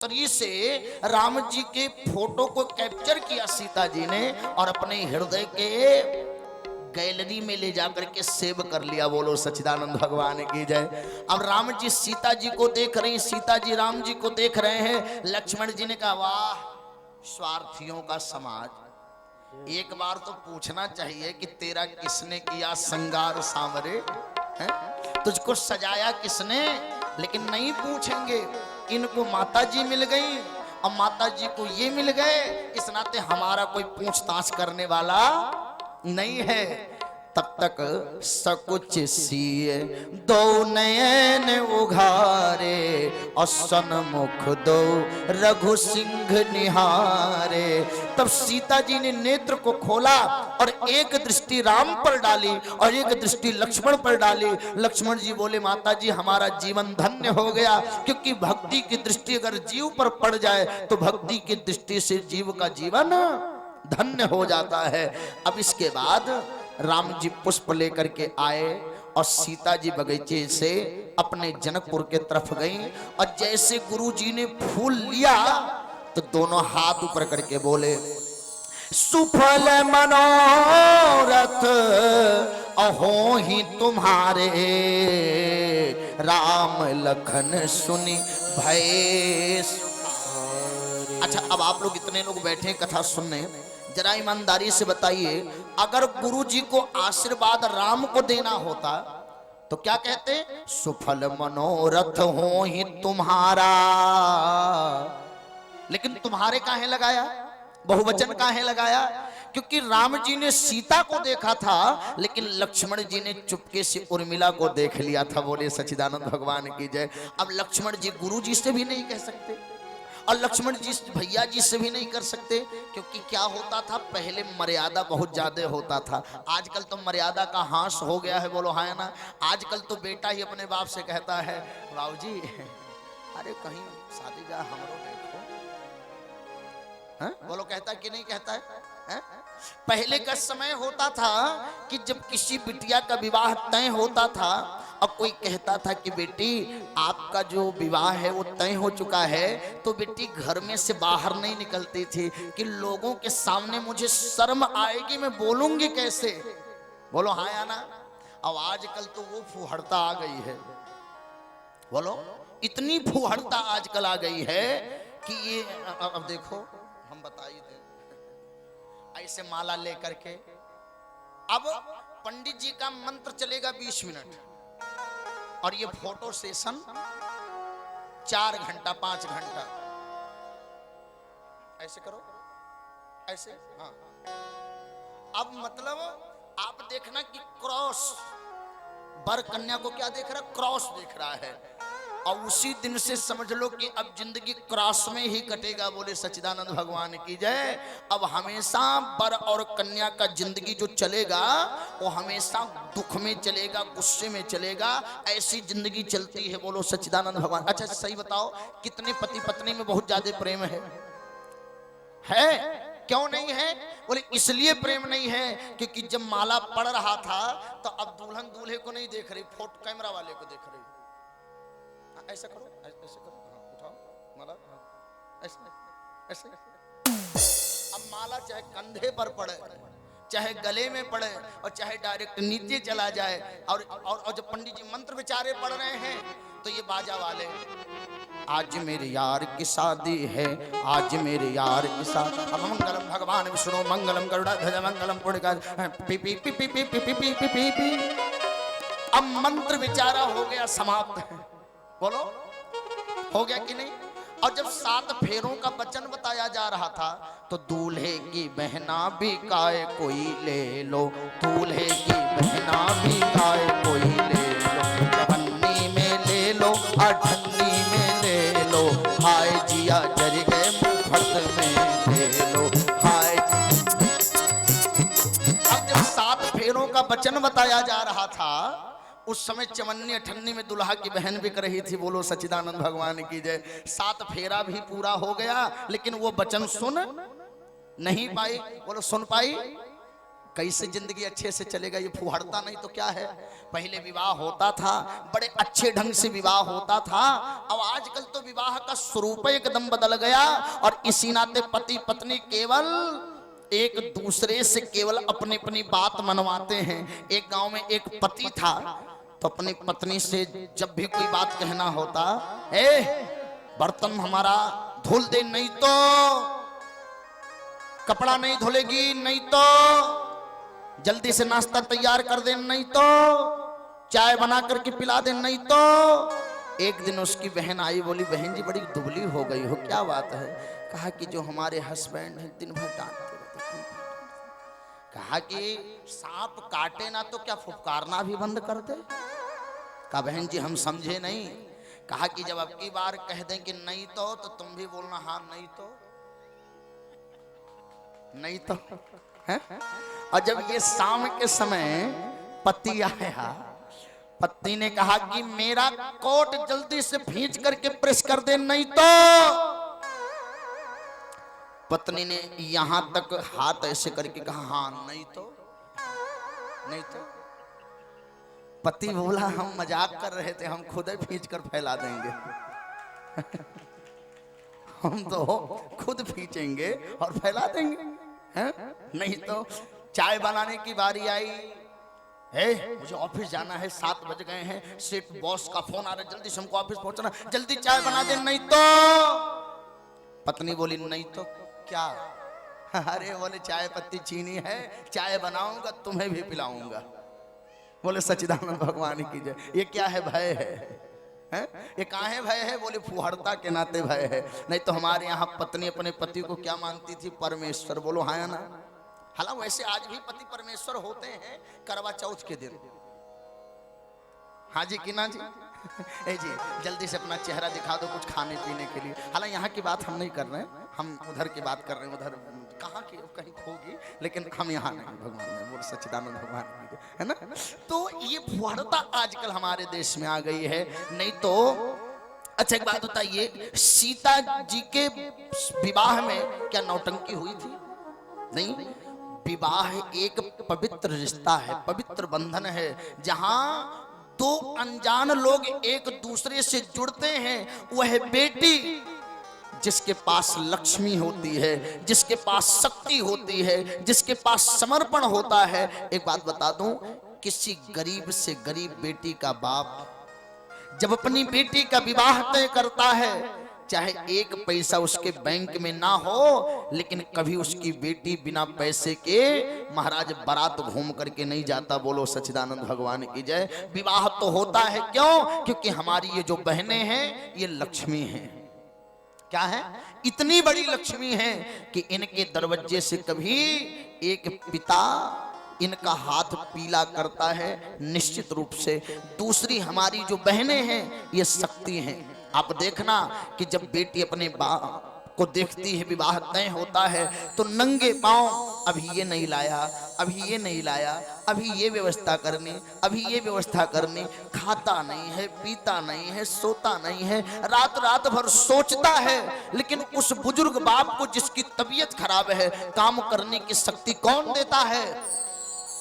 तरी से राम जी के फोटो को कैप्चर किया सीता जी ने और अपने हृदय के गैलरी में ले जाकर के सेव कर लिया। बोलो सच्चिदानंद भगवान की जय। अब राम जी सीता जी को देख रहे हैं, सीता जी राम जी को देख रहे हैं। लक्ष्मण जी ने कहा वाह स्वार्थियों का समाज, एक बार तो पूछना चाहिए कि तेरा किसने किया श्रृंगार सांवरे, तुझको सजाया किसने, लेकिन नहीं पूछेंगे। इनको माता जी मिल गई और माता जी को ये मिल गए, इस नाते हमारा कोई पूछताछ करने वाला नहीं है। तब तक सकुच सिए दो नयन उघारे और सन्मुख दो रघु सिंह निहारे। तब सीता जी ने नेत्र को खोला और एक दृष्टि राम पर डाली और एक दृष्टि लक्ष्मण पर डाली। लक्ष्मण जी बोले माता जी हमारा जीवन धन्य हो गया, क्योंकि भक्ति की दृष्टि अगर जीव पर पड़ जाए तो भक्ति की दृष्टि से जीव का जीवन धन्य हो जाता है। अब इसके बाद राम जी पुष्प लेकर के आए और सीता जी बगीचे से अपने जनकपुर के तरफ गई और जैसे गुरु जी ने फूल लिया तो दोनों हाथ ऊपर करके बोले सुफल मनोरथ अहो ही तुम्हारे, राम लखन सुनी भय। अच्छा अब आप लोग इतने लोग बैठे कथा सुनने, जरा ईमानदारी से बताइए अगर गुरु जी को आशीर्वाद राम को देना होता तो क्या कहते, सुफल मनोरथ हो ही तुम्हारा। लेकिन तुम्हारे काहे लगाया, बहुवचन काहे लगाया, क्योंकि राम जी ने सीता को देखा था लेकिन लक्ष्मण जी ने चुपके से उर्मिला को देख लिया था। बोले सच्चिदानंद भगवान की जय। अब लक्ष्मण जी गुरु जी से भी नहीं कह सकते और लक्ष्मण जी भैया जी से भी नहीं कर सकते, क्योंकि क्या होता था पहले मर्यादा बहुत ज्यादा होता था। आजकल तो मर्यादा का हाँस हो गया है, बोलो हाँ ना। आजकल तो बेटा ही अपने बाप से कहता है बाबूजी अरे कहीं शादी ब्याह हमरो देखो, बोलो कहता है कि नहीं कहता है? पहले का समय होता था कि जब किसी बिटिया का विवाह तय होता था और कोई कहता था कि बेटी आपका जो विवाह है वो तय हो चुका है, तो बेटी घर में से बाहर नहीं निकलती थी कि लोगों के सामने मुझे शर्म आएगी, मैं बोलूंगी कैसे। बोलो हाँ या ना। अब आजकल तो वो फुहड़ता आ गई है, बोलो इतनी फुहड़ता आजकल आ गई है कि ये अब देखो हम बताइए ऐसे माला लेकर के अब पंडित जी का मंत्र चलेगा 20 मिनट और ये फोटो सेशन 4 घंटा 5 घंटा। ऐसे करो ऐसे, हाँ। अब मतलब आप देखना कि क्रॉस, वर कन्या को क्या देख रहा, क्रॉस देख रहा है, और उसी दिन से समझ लो कि अब जिंदगी क्रॉस में ही कटेगा। बोले सच्चिदानंद भगवान की जय। अब हमेशा वर और कन्या का जिंदगी जो चलेगा वो हमेशा दुख में चलेगा, गुस्से में चलेगा, ऐसी जिंदगी चलती है। बोलो सच्चिदानंद भगवान। अच्छा सही बताओ कितने पति पत्नी में बहुत ज्यादा प्रेम है? क्यों नहीं है? बोले इसलिए प्रेम नहीं है क्योंकि जब माला पड़ रहा था तो अब दुल्हन दूल्हे को नहीं देख रही, फोटो कैमरा वाले को देख रही। ऐसा करो ऐसे करो, हाँ, उठाओ माला, हाँ, ऐसे ऐसे। अब माला चाहे कंधे पर पड़े, चाहे गले में पड़े और चाहे डायरेक्ट नीचे चला जाए, और जब पंडित जी मंत्र विचारे पढ़ रहे हैं तो ये बाजा वाले आज मेरे यार की शादी है, आज मेरे यार की शादी। अब मंगलम भगवान विष्णु मंगलम गरुड़ध्वज मंगलम पुण्यकाज पी पी पी पी पी पी पी पी पी पी। अब मंत्र विचारा हो गया समाप्त। बोलो हो गया कि नहीं? और जब 7 फेरों का वचन बताया जा रहा था तो दूल्हे की बहना भी काय कोई ले लो, दूल्हे की बहना भी काय कोई ले लो, जवन्नी में ले लो अठन्नी में ले लो, हाय जिया जर गए मुफ्त में ले लो, हाय। अब जब 7 फेरों का वचन बताया जा रहा था उस समय चवन्नी अठन्नी में दुल्हा की बहन बिक रही थी। बोलो सच्चिदानंद भगवान की जय। 7 फेरा भी पूरा हो गया लेकिन वो वचन सुन नहीं पाई। बोलो सुन पाई? कैसे जिंदगी अच्छे से चलेगा? ये फुहड़ता नहीं तो क्या है। पहले विवाह होता था, बड़े अच्छे ढंग से विवाह होता था। अब आजकल तो विवाह का स्वरूप एकदम बदल गया, और इसी नाते पति पत्नी केवल एक दूसरे से केवल अपनी अपनी बात मनवाते हैं। एक गांव में एक पति था, तो अपनी पत्नी से जब भी कोई बात कहना होता, बर्तन हमारा धुल दे, नहीं तो कपड़ा नहीं धुलेगी, नहीं तो जल्दी से नाश्ता तैयार कर दे, नहीं तो चाय बना करके पिला दे, नहीं तो। एक दिन उसकी बहन आई, बोली बहन जी बड़ी दुबली हो गई हो, क्या बात है? कहा कि जो हमारे हस्बैंड हैं दिन भर डांटते रहते हैं। कहा कि सांप काटे ना तो क्या फुफकारना भी बंद कर दे? कहा बहन जी हम समझे नहीं। कहा कि जब अब की बार कह दें कि नहीं तो तुम भी बोलना हाँ नहीं तो, नहीं तो है? और जब ये शाम के समय पति आया, पत्नी ने कहा कि मेरा कोट जल्दी से भींच करके प्रेस कर दे, नहीं तो। पत्नी ने यहां तक हाथ ऐसे करके कहा हाँ नहीं तो, नहीं तो। पति बोला हम मजाक कर रहे थे, हम खुद ही भींच कर फैला देंगे। हम तो खुद भींचेंगे और फैला देंगे, हैं? नहीं तो। चाय बनाने की बारी आई, मुझे ऑफिस जाना है, 7 बज गए हैं, सेठ बॉस का फोन आ रहा है, जल्दी से हमको ऑफिस पहुंचना, जल्दी चाय बना दे, नहीं तो। पत्नी बोली नहीं तो क्या? अरे बोले चाय पत्ती चीनी है, चाय बनाऊंगा तुम्हें भी पिलाऊंगा। बोले सच्चिदानंद भगवान की जय। ये क्या है? भय है, हैं? ये काहे भय है? बोले फुहड़ता के नाते भय है। नहीं तो हमारे यहाँ पत्नी अपने पति को क्या मानती थी? परमेश्वर। बोलो हाँ या ना? हालांकि वैसे आज भी पति परमेश्वर होते हैं करवा चौथ के दिन। हाँ जी कि ना जी? जी जल्दी से अपना चेहरा दिखा दो कुछ खाने पीने के लिए। हालांकि यहाँ की बात हम नहीं कर रहे हैं, हम उधर की बात कर रहे हैं। उधर कहाँ की कहीं होगी, लेकिन हम यहाँ नहीं। भगवान में बोल सच्चिदानंद भगवान की है ना। तो ये फुहड़ता आजकल हमारे देश में आ गई है। नहीं तो अच्छा एक बात बताइए, सीता जी के विवाह में क्या नौटंकी हुई थी? नहीं, विवाह एक पवित्र रिश्ता है, पवित्र बंधन है, जहां दो अनजान लोग एक दूसरे से जुड़ते हैं। वह बेटी जिसके पास लक्ष्मी होती है, जिसके पास शक्ति होती है, जिसके पास समर्पण होता है। एक बात बता दूं, किसी गरीब से गरीब बेटी का बाप जब अपनी बेटी का विवाह तय करता है, चाहे 1 पैसा उसके बैंक में ना हो, लेकिन कभी उसकी बेटी बिना पैसे के महाराज बारात घूम करके नहीं जाता। बोलो सच्चिदानंद भगवान की जय। विवाह तो होता है क्यों? क्योंकि हमारी ये जो बहनें हैं ये लक्ष्मी हैं। क्या है? इतनी बड़ी लक्ष्मी है कि इनके दरवाजे से कभी एक पिता इनका हाथ पीला करता है निश्चित रूप से। दूसरी हमारी जो बहनें हैं ये शक्ति हैं। आप देखना कि जब बेटी अपने बाप को देखती है, विवाह तय होता है, तो नंगे पांव अभी ये नहीं लाया, अभी ये नहीं लाया, अभी ये व्यवस्था करनी, अभी ये व्यवस्था करनी। खाता नहीं है, पीता नहीं है, सोता नहीं है, रात रात भर सोचता है। लेकिन उस बुजुर्ग बाप को जिसकी तबीयत खराब है, काम करने की शक्ति कौन देता है?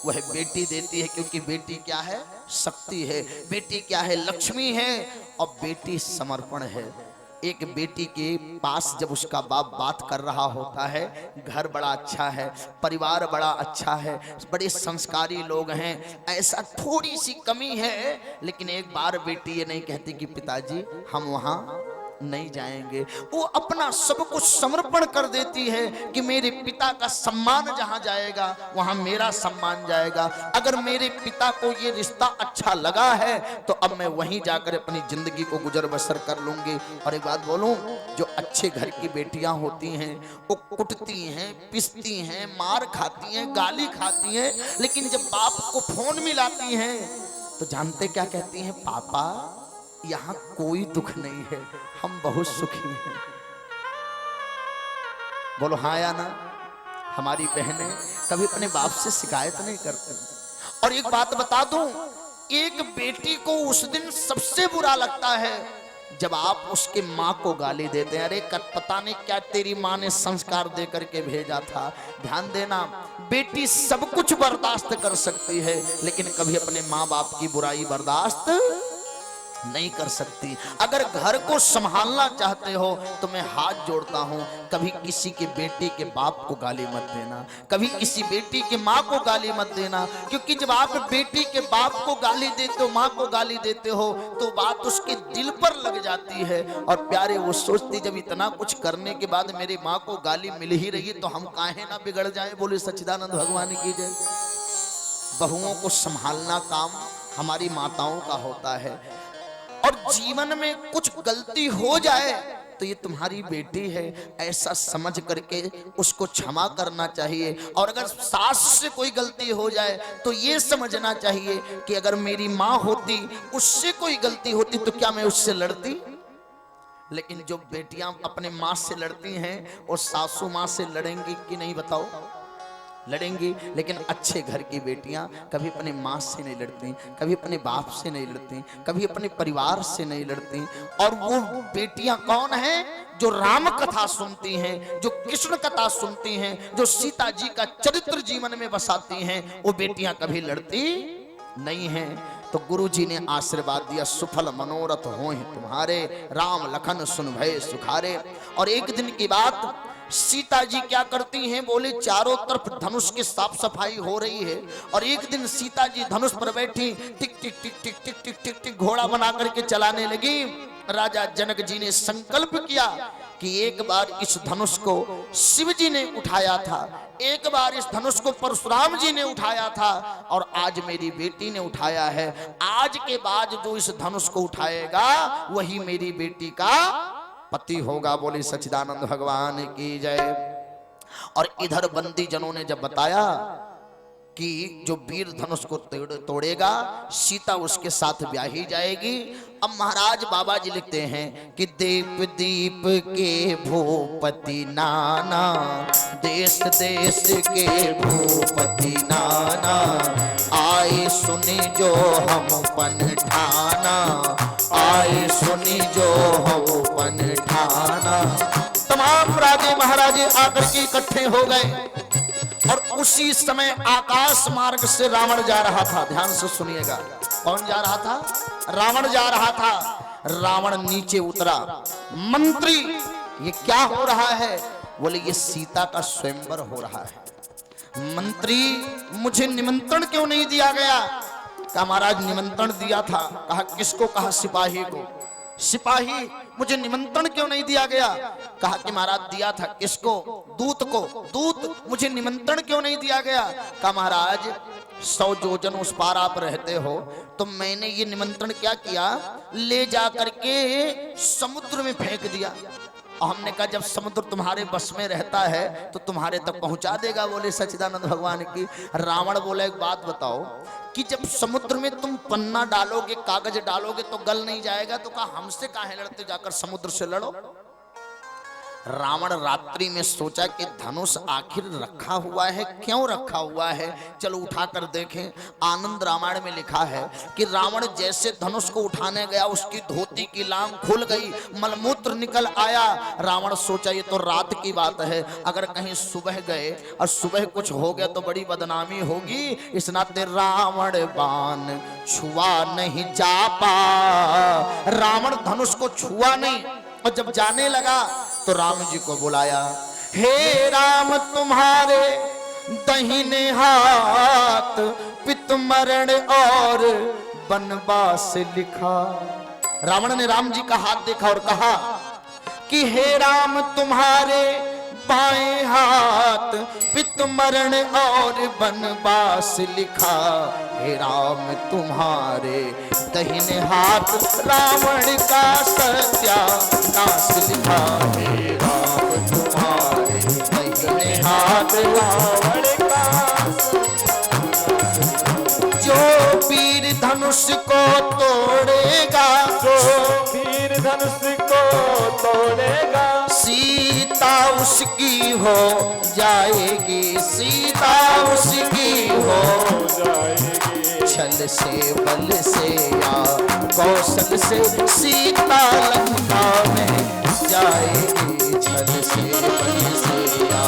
वह बेटी देती है, क्योंकि बेटी क्या है? शक्ति है। बेटी क्या है? लक्ष्मी है। और बेटी समर्पण है। एक बेटी के पास जब उसका बाप बात कर रहा होता है, घर बड़ा अच्छा है, परिवार बड़ा अच्छा है, बड़े संस्कारी लोग हैं, ऐसा थोड़ी सी कमी है, लेकिन एक बार बेटी ये नहीं कहती कि पिताजी हम वहां नहीं जाएंगे। वो अपना सब कुछ समर्पण कर देती है कि मेरे पिता का सम्मान जहां जाएगा वहां मेरा सम्मान जाएगा। अगर मेरे पिता को ये रिश्ता अच्छा लगा है तो अब मैं वहीं जाकर अपनी जिंदगी को गुजर बसर कर लूंगी। और एक बात बोलूं, जो अच्छे घर की बेटियां होती हैं वो कुटती हैं, पिसती हैं, मार खाती हैं, गाली खाती हैं, लेकिन जब बाप को फोन मिलाती हैं तो जानते क्या कहती हैं? पापा यहाँ कोई दुख नहीं है, हम बहुत सुखी हैं। बोलो हाँ या ना? हमारी बहनें कभी अपने बाप से शिकायत नहीं करती। और एक बात बता दूं, एक बेटी को उस दिन सबसे बुरा लगता है जब आप उसके माँ को गाली देते हैं, अरे पता नहीं क्या तेरी माँ ने संस्कार दे करके भेजा था। ध्यान देना, बेटी सब कुछ बर्दाश्त कर सकती है लेकिन कभी अपने माँ बाप की बुराई बर्दाश्त नहीं कर सकती। अगर घर को संभालना चाहते हो तो मैं हाथ जोड़ता हूं, कभी किसी के बेटी के बाप को गाली मत देना, कभी किसी बेटी के माँ को गाली मत देना, क्योंकि जब आप बेटी के बाप को गाली देते हो, माँ को गाली देते हो, तो बात उसके दिल पर लग जाती है। और प्यारे वो सोचती जब इतना कुछ करने के बाद मेरी माँ को गाली मिल ही रही तो हम काहे ना बिगड़ जाए। बोले सच्चिदानंद भगवान की जय। बहुओं को संभालना काम हमारी माताओं का होता है, और जीवन में कुछ गलती हो जाए तो ये तुम्हारी बेटी है ऐसा समझ करके उसको क्षमा करना चाहिए। और अगर सास से कोई गलती हो जाए तो ये समझना चाहिए कि अगर मेरी माँ होती, उससे कोई गलती होती तो क्या मैं उससे लड़ती। लेकिन जो बेटियां अपने माँ से लड़ती हैं और सासू माँ से लड़ेंगी कि नहीं बताओ? लड़ेंगी। लेकिन अच्छे घर की बेटियां कभी अपने माँ से नहीं लड़ती, कभी अपने बाप से नहीं लड़ती, कभी अपने परिवार से नहीं लड़ती। और वो बेटियां कौन हैं? जो राम कथा सुनती हैं, जो कृष्ण कथा सुनती हैं, जो सीता जी का चरित्र जीवन में बसाती हैं, वो बेटियां कभी लड़ती नहीं हैं। तो गुरु जी ने आशीर्वाद दिया, सुफल मनोरथ हों तुम्हारे, राम लखन सुन भय सुखारे। और एक दिन की बात, सीता जी क्या करती हैं? बोले चारों तरफ धनुष की साफ सफाई हो रही है और एक दिन सीता जी धनुष पर बैठी टिक टिक टिक टिक टिक टिक टिक टिक घोड़ा बना करके चलाने लगी। राजा जनक जी ने संकल्प किया कि एक बार इस धनुष को शिव जी ने उठाया था, एक बार इस धनुष को परशुराम जी ने उठाया था, और आज मेरी बेटी ने उठाया है। आज के बाद जो इस धनुष को उठाएगा वही मेरी बेटी का पति होगा। बोले सच्चिदानंद भगवान की जय। और इधर बंदी जनों ने जब बताया कि जो वीर धनुष को तोड़ेगा सीता उसके साथ ब्याही जाएगी। अब महाराज बाबा जी लिखते हैं कि दीप दीप के भूपति नाना, देश देश के भूपति नाना, आए सुनी जो हम पन ठाना, आए सुनी जो हम पन ठाना। तमाम राजे महाराजे आकर के इकट्ठे हो गए और उसी समय आकाश मार्ग से रावण जा रहा था। ध्यान से सुनिएगा, कौन जा रहा था? रावण जा रहा था। रावण नीचे उतरा, मंत्री ये क्या हो रहा है? बोले ये सीता का स्वयंवर हो रहा है। मंत्री मुझे निमंत्रण क्यों नहीं दिया गया? कहा महाराज निमंत्रण दिया था। कहा किसको? कहा सिपाही को। सिपाही मुझे निमंत्रण क्यों नहीं दिया गया? कहा कि महाराज दिया था। किसको? दूत को। दूत मुझे निमंत्रण क्यों नहीं दिया गया? कहा महाराज 100 योजन उस पार आप रहते हो तो मैंने ये निमंत्रण क्या किया, ले जा करके समुद्र में फेंक दिया। और हमने कहा जब समुद्र तुम्हारे बस में रहता है तो तुम्हारे तक पहुंचा देगा। बोले सच्चिदानंद भगवान की। रावण बोला एक बात बताओ कि जब समुद्र में तुम पन्ना डालोगे, कागज डालोगे तो गल नहीं जाएगा, तो कहा हमसे काहे लड़ते, जाकर समुद्र से लड़ो। रावण रात्रि में सोचा कि धनुष आखिर रखा हुआ है, क्यों रखा हुआ है, चलो उठाकर देखें। आनंद रामायण में लिखा है कि रावण जैसे धनुष को उठाने गया उसकी धोती की लांग खुल गई, मलमूत्र निकल आया। रावण सोचा ये तो रात की बात है, अगर कहीं सुबह गए और सुबह कुछ हो गया तो बड़ी बदनामी होगी। इस नाते रावण बाण छुआ नहीं जा पा, रावण धनुष को छुआ नहीं। और जब जाने लगा तो राम जी को बुलाया, हे राम तुम्हारे दाहिने हाथ पित मरण और बनवास लिखा। रावण ने राम जी का हाथ देखा और कहा कि हे राम तुम्हारे बाएं हाथ पित मरण और बनवास लिखा, हे राम तुम्हारे दाहिने हाथ रावण का सत्यानाश लिखा, हे राम तुम्हारे दाहिने हाथ रावण का। जो वीर धनुष को तोड़ेगा, जो वीर धनुष को तोड़ेगा, सीता उसकी हो जाएगी, सीता उसकी हो जाएगी। छल से बल से या कौशल से सीता लंका में जाएगी, छल से बल से या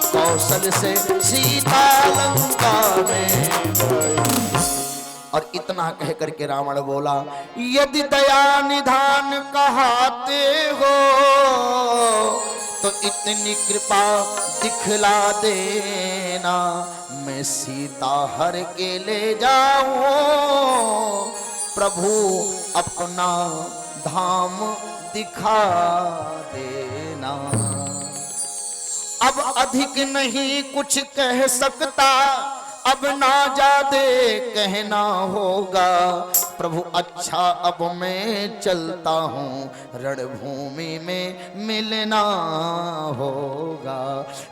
कौशल से सीता लंका में जाएगी। और इतना कह करके रावण बोला, यदि दया निधान कहाते हो तो इतनी कृपा दिखला देना, मैं सीता हर के ले जाऊं, प्रभु अपना धाम दिखा देना। अब अधिक नहीं कुछ कह सकता, अब ना जादे कहना होगा, प्रभु अच्छा अब मैं चलता हूँ, रणभूमि में मिलना होगा।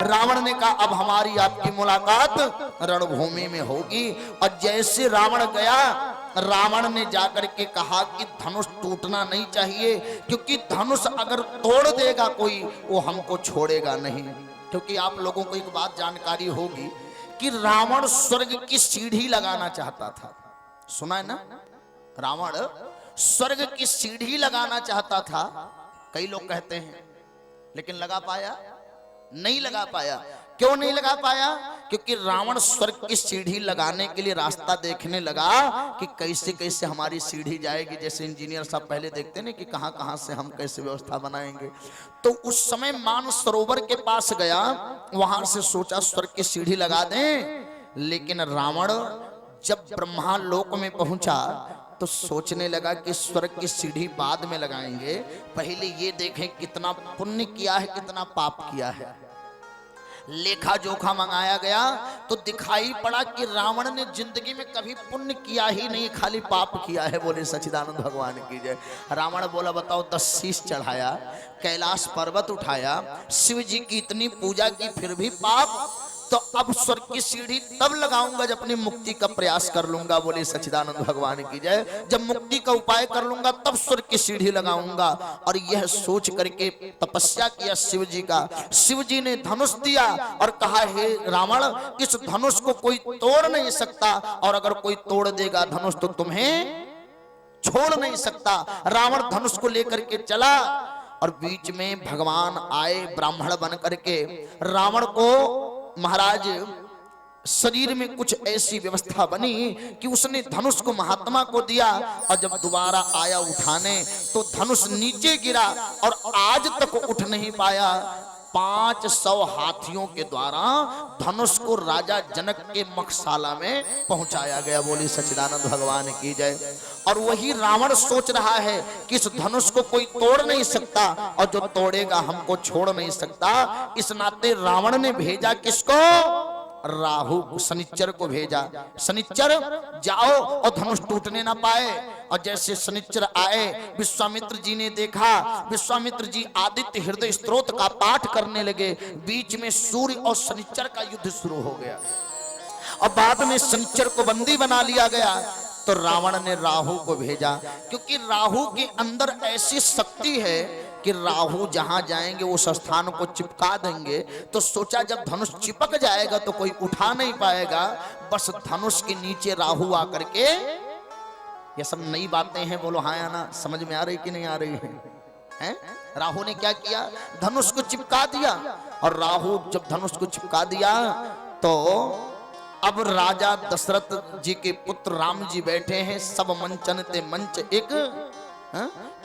रावण ने कहा अब हमारी आपकी मुलाकात रणभूमि में होगी। और जैसे रावण गया, रावण ने जाकर के कहा कि धनुष टूटना नहीं चाहिए, क्योंकि धनुष अगर तोड़ देगा कोई, वो हमको छोड़ेगा नहीं। क्योंकि आप लोगों को एक बात जानकारी होगी कि रावण स्वर्ग की सीढ़ी लगाना चाहता था। सुना है ना, रावण स्वर्ग की सीढ़ी लगाना चाहता था, कई लोग कहते हैं, लेकिन लगा पाया नहीं, लगा पाया। क्यों नहीं लगा पाया? क्योंकि रावण स्वर्ग की सीढ़ी लगाने के लिए रास्ता देखने लगा कि कैसे कैसे हमारी सीढ़ी जाएगी। जैसे इंजीनियर साहब पहले देखते ना कि कहां कहां से हम कैसे व्यवस्था बनाएंगे। तो उस समय मानसरोवर के पास गया, वहां से सोचा स्वर्ग की सीढ़ी लगा दें। लेकिन रावण जब ब्रह्मा लोक में पहुंचा तो सोचने लगा कि स्वर्ग की सीढ़ी बाद में लगाएंगे, पहले ये देखें कितना पुण्य किया है, कितना पाप किया है। लेखा जोखा मंगाया गया तो दिखाई पड़ा कि रावण ने जिंदगी में कभी पुण्य किया ही नहीं, खाली पाप किया है। बोले सच्चिदानंद भगवान की जय। रावण बोला बताओ, 10 शीश चढ़ाया, कैलाश पर्वत उठाया, शिव जी की इतनी पूजा की, फिर भी पाप। तो अब स्वर्ग की सीढ़ी तब लगाऊंगा जब अपनी मुक्ति का प्रयास कर लूंगा। बोले सच्चिदानंद भगवान की जय। जब मुक्ति का उपाय कर लूंगा तब स्वर्ग की सीढ़ी लगाऊंगा। और यह सोच करके तपस्या किया शिव जी का। शिव जी ने धनुष दिया और कहा, हे रावण, इस धनुष को कोई तोड़ नहीं सकता, और अगर कोई तोड़ देगा धनुष तो तुम्हें छोड़ नहीं सकता। रावण धनुष को लेकर के चला और बीच में भगवान आए ब्राह्मण बन करके। रावण को महाराज शरीर में कुछ ऐसी व्यवस्था बनी कि उसने धनुष को महात्मा को दिया, और जब दोबारा आया उठाने तो धनुष नीचे गिरा और आज तक उठ नहीं पाया। 500 हाथियों के द्वारा धनुष को राजा जनक के मखशाला में पहुंचाया गया। बोली सच्चिदानंद भगवान की जय। और वही रावण सोच रहा है कि इस धनुष को कोई तोड़ नहीं सकता, और जो तोड़ेगा हमको छोड़ नहीं सकता। इस नाते रावण ने भेजा किसको? राहु, शनिचर को भेजा। शनिचर जाओ और धनुष टूटने ना पाए। और जैसे शनिचर आए, विश्वामित्र जी ने देखा, विश्वामित्र जी आदित्य हृदय स्तोत्र का पाठ करने लगे। बीच में सूर्य और शनिचर का युद्ध शुरू हो गया, और बाद में शनिचर को बंदी बना लिया गया। तो रावण ने राहु को भेजा, क्योंकि राहु के अंदर ऐसी शक्ति है कि राहु जहां जाएंगे उस स्थान को चिपका देंगे। तो सोचा जब धनुष चिपक जाएगा तो कोई उठा नहीं पाएगा, बस धनुष के नीचे राहु आकर के। ये सब नई बातें हैं, बोलो हाँ या ना, समझ में आ रही कि नहीं आ रही है? राहु ने क्या किया? धनुष को चिपका दिया। और राहु जब धनुष को चिपका दिया तो अब राजा दशरथ जी के पुत्र राम जी बैठे हैं। सब मंचन ते मंच,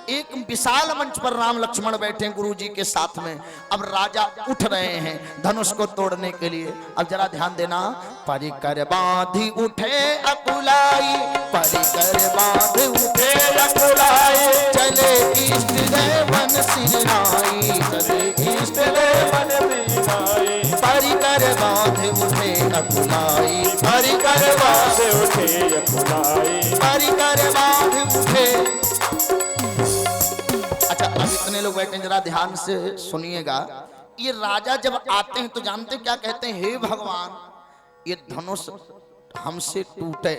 एक विशाल मंच पर राम लक्ष्मण बैठे गुरु जी के साथ में। अब राजा उठ रहे हैं धनुष को तोड़ने के लिए। अब जरा ध्यान देना, परिकर बांधी उठे अकुलाई, परिकर बांध उठे अकुलाई, चले इष्ट देवन सिरनाई, चले इष्ट देवन सिरनाई, परिकर बांध उठे अकुलाई, परिकर बांध उठे अकुलाई, परिकर बांध उठे। अच्छा, अब इतने लोग बैठे, जरा ध्यान से सुनिएगा। ये राजा जब आते हैं तो जानते क्या कहते हैं? हे भगवान, ये धनुष हमसे टूटे,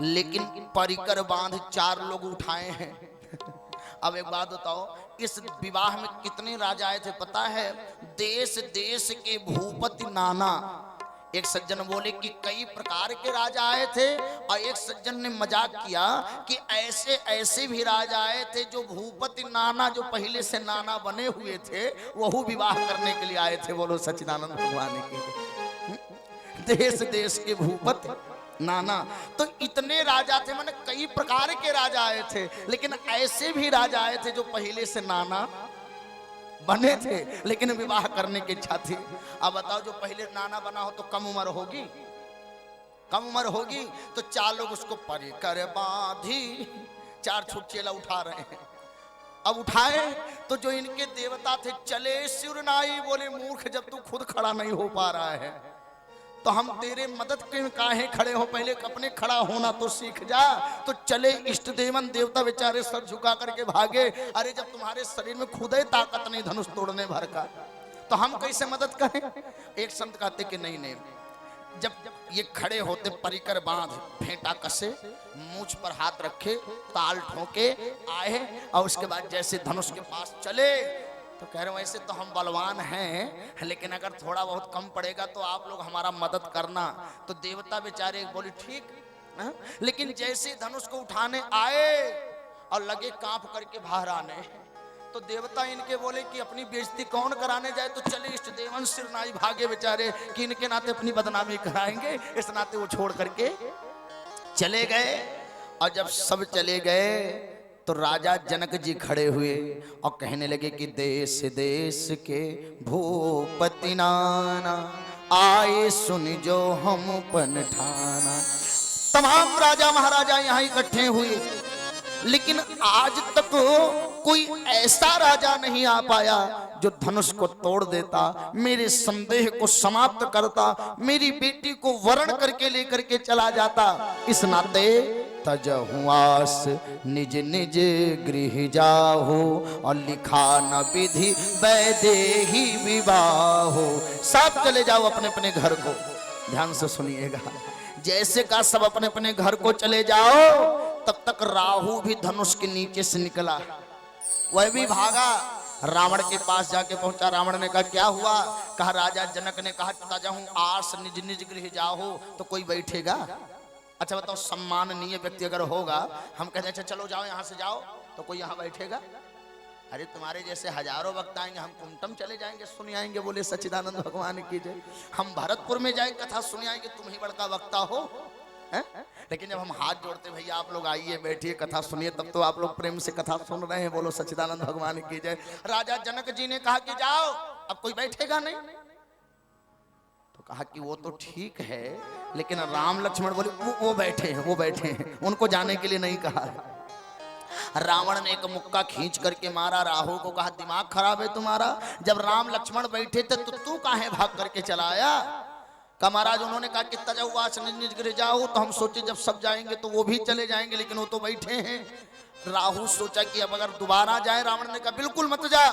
लेकिन परिकर बांध 4 लोग उठाए हैं। अब एक बात बताओ, इस विवाह में कितने राजा आए थे पता है? देश देश के भूपति नाना एक सज्जन बोले कि कई प्रकार के राजा आए थे, और एक सज्जन ने मजाक किया कि ऐसे ऐसे भी राजा आए थे जो भूपति नाना, जो पहले से नाना बने हुए थे, वह विवाह करने के लिए आए थे। बोलो सच्चिदानंद भगवान के। देश देश के भूपति नाना, तो इतने राजा थे, माने कई प्रकार के राजा आए थे, लेकिन ऐसे भी राजा आए थे जो पहले से नाना बने थे लेकिन विवाह करने की इच्छा थी। अब बताओ, जो पहले नाना बना हो तो कम उम्र होगी, कम उम्र होगी, तो चार लोग उसको परिकर बांधी, चार छुटचेला उठा रहे हैं। अब उठाए तो जो इनके देवता थे चले शिवनाई, बोले मूर्ख, जब तू खुद खड़ा नहीं हो पा रहा है तो हम तेरे मदद के काहे खड़े हो, पहले अपने खड़ा होना तो सीख जा। तो चले इष्ट देवन, देवता बेचारे सर झुका करके भागे। अरे जब तुम्हारे शरीर में खुद ही ताकत नहीं धनुष तोड़ने भर का, तो हम कैसे मदद करें। एक संत कहते कि नहीं नहीं, जब ये खड़े होते परिकर बांध, फेंटा कसे, मूछ पर हाथ रखे, ताल ठोके आए, और उसके बाद जैसे धनुष के पास चले, तो कह रहे हैं वैसे तो हम बलवान हैं, लेकिन अगर थोड़ा बहुत कम पड़ेगा तो आप लोग हमारा मदद करना। तो देवता बेचारे बोले ठीक, लेकिन जैसे धनुष को उठाने आए और लगे कांप करके बाहर आने, तो देवता इनके बोले कि अपनी बेइज्जती कौन कराने जाए, तो चले इष्ट देवन सिरनाई भागे बेचारे कि इनके नाते अपनी बदनामी कराएंगे, इस नाते वो छोड़ करके चले गए। और जब सब चले गए तो राजा जनक जी खड़े हुए और कहने लगे कि देश देश के भूपति नाना आए सुन जो हम पन ठाना। तमाम राजा महाराजा यहाँ इकट्ठे हुए, लेकिन आज तक कोई ऐसा राजा नहीं आ पाया जो धनुष को तोड़ देता, मेरे संदेह को समाप्त करता, मेरी बेटी को वरण करके लेकर के चला जाता। इस नाते तजहु आस निज निज गृह जाहो, और लिखा न विधि वैदेही विवाहो। सब चले जाओ अपने अपने घर को। ध्यान से सुनिएगा, जैसे का सब अपने अपने घर को चले जाओ, तब तक राहु भी धनुष के नीचे से निकला, वह भी भागा, रावण के पास जाके पहुंचा। रावण ने कहा क्या हुआ, कहा राजा जनक ने कहा तजहु आस निज निज गृह जाहो, तो कोई बैठेगा। अच्छा बताओ, सम्माननीय व्यक्ति अगर होगा, हम कहते हैं चलो जाओ यहाँ से जाओ, तो कोई यहाँ बैठेगा। अरे तुम्हारे जैसे हजारों वक्त आएंगे, हम कुमटम चले जाएंगे सुन आएंगे, बोले सच्चिदानंद भगवान की जय। हम भरतपुर में जाए कथा सुन आएंगे, तुम ही बड़का वक्ता हो है? लेकिन जब हम हाथ जोड़ते भैया आप लोग आइए बैठिए कथा सुनिए, तब तो आप लोग प्रेम से कथा सुन रहे हैं, बोलो सच्चिदानंद भगवान की जय। राजा जनक जी ने कहा कि जाओ, अब कोई बैठेगा नहीं। तो कहा कि वो तो ठीक है, लेकिन राम लक्ष्मण बोले वो बैठे हैं, वो बैठे हैं, उनको जाने के लिए नहीं कहा है। रावण ने एक मुक्का खींच करके मारा, राहु को कहा दिमाग खराब है तुम्हारा, जब राम लक्ष्मण बैठे थे तो तू काहे भाग करके चला आया। का महाराज उन्होंने कहा कि तजहुआस निज निज गृह जाओ, तो हम सोचे जब सब जाएंगे तो वो भी चले जाएंगे, लेकिन वो तो बैठे हैं। राहु सोचा कि अब अगर दोबारा जाए, रावण ने कहा बिल्कुल मत जा।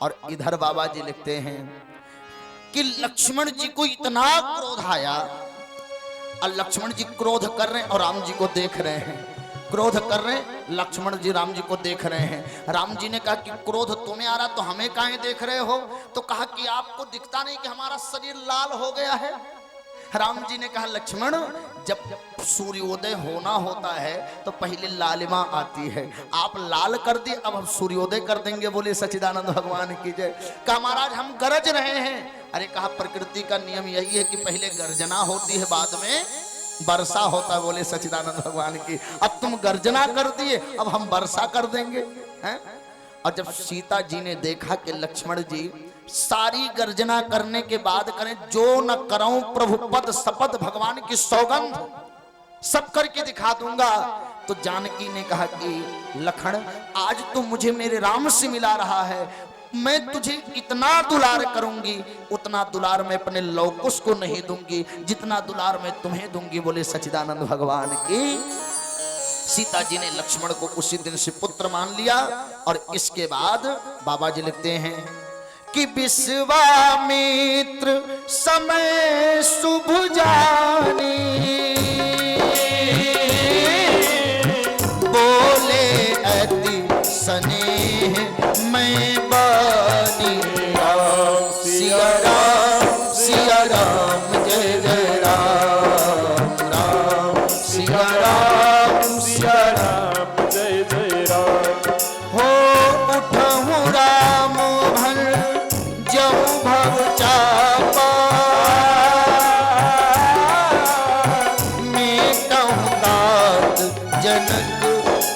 और इधर बाबा जी लिखते हैं कि लक्ष्मण जी को इतना क्रोध आया, और लक्ष्मण जी क्रोध कर रहे हैं और राम जी को देख रहे हैं, क्रोध कर रहे हैं, लक्ष्मण जी राम जी को देख रहे हैं। राम जी ने कहा कि क्रोध तुम्हें आ रहा तो हमें काहे देख रहे हो। तो कहा कि आपको दिखता नहीं कि हमारा शरीर लाल हो गया है। राम जी ने कहा लक्ष्मण, जब सूर्योदय होना होता है तो पहले लालिमा आती है, आप लाल कर दिए, अब हम सूर्योदय कर देंगे, बोले सच्चिदानंद भगवान की जय। कहा महाराज हम गरज रहे हैं। अरे कहा प्रकृति का नियम यही है कि पहले गर्जना होती है, बाद में वर्षा होता है, बोले सच्चिदानंद भगवान की। अब तुम गर्जना कर दिए, अब हम वर्षा कर देंगे हैं? और जब सीता जी ने देखा कि लक्ष्मण जी सारी गर्जना करने के बाद करें, जो न करूं प्रभु पद शपथ, भगवान की सौगंध सब करके दिखा दूंगा, तो जानकी ने कहा कि लखन आज तो मुझे मेरे राम से मिला रहा है, मैं तुझे इतना दुलार करूंगी, उतना दुलार मैं अपने लौकुश को नहीं दूंगी, जितना दुलार मैं तुम्हें दूंगी, बोले सच्चिदानंद भगवान की। सीता जी ने लक्ष्मण को उसी दिन से पुत्र मान लिया। और इसके बाद बाबा जी लिखते हैं कि विश्वामित्र समय शुभ जानी, बोले अति स्नेह मैं बानी, सिया राम जय क्यों भव चापा, मैं कहूँ तात जनक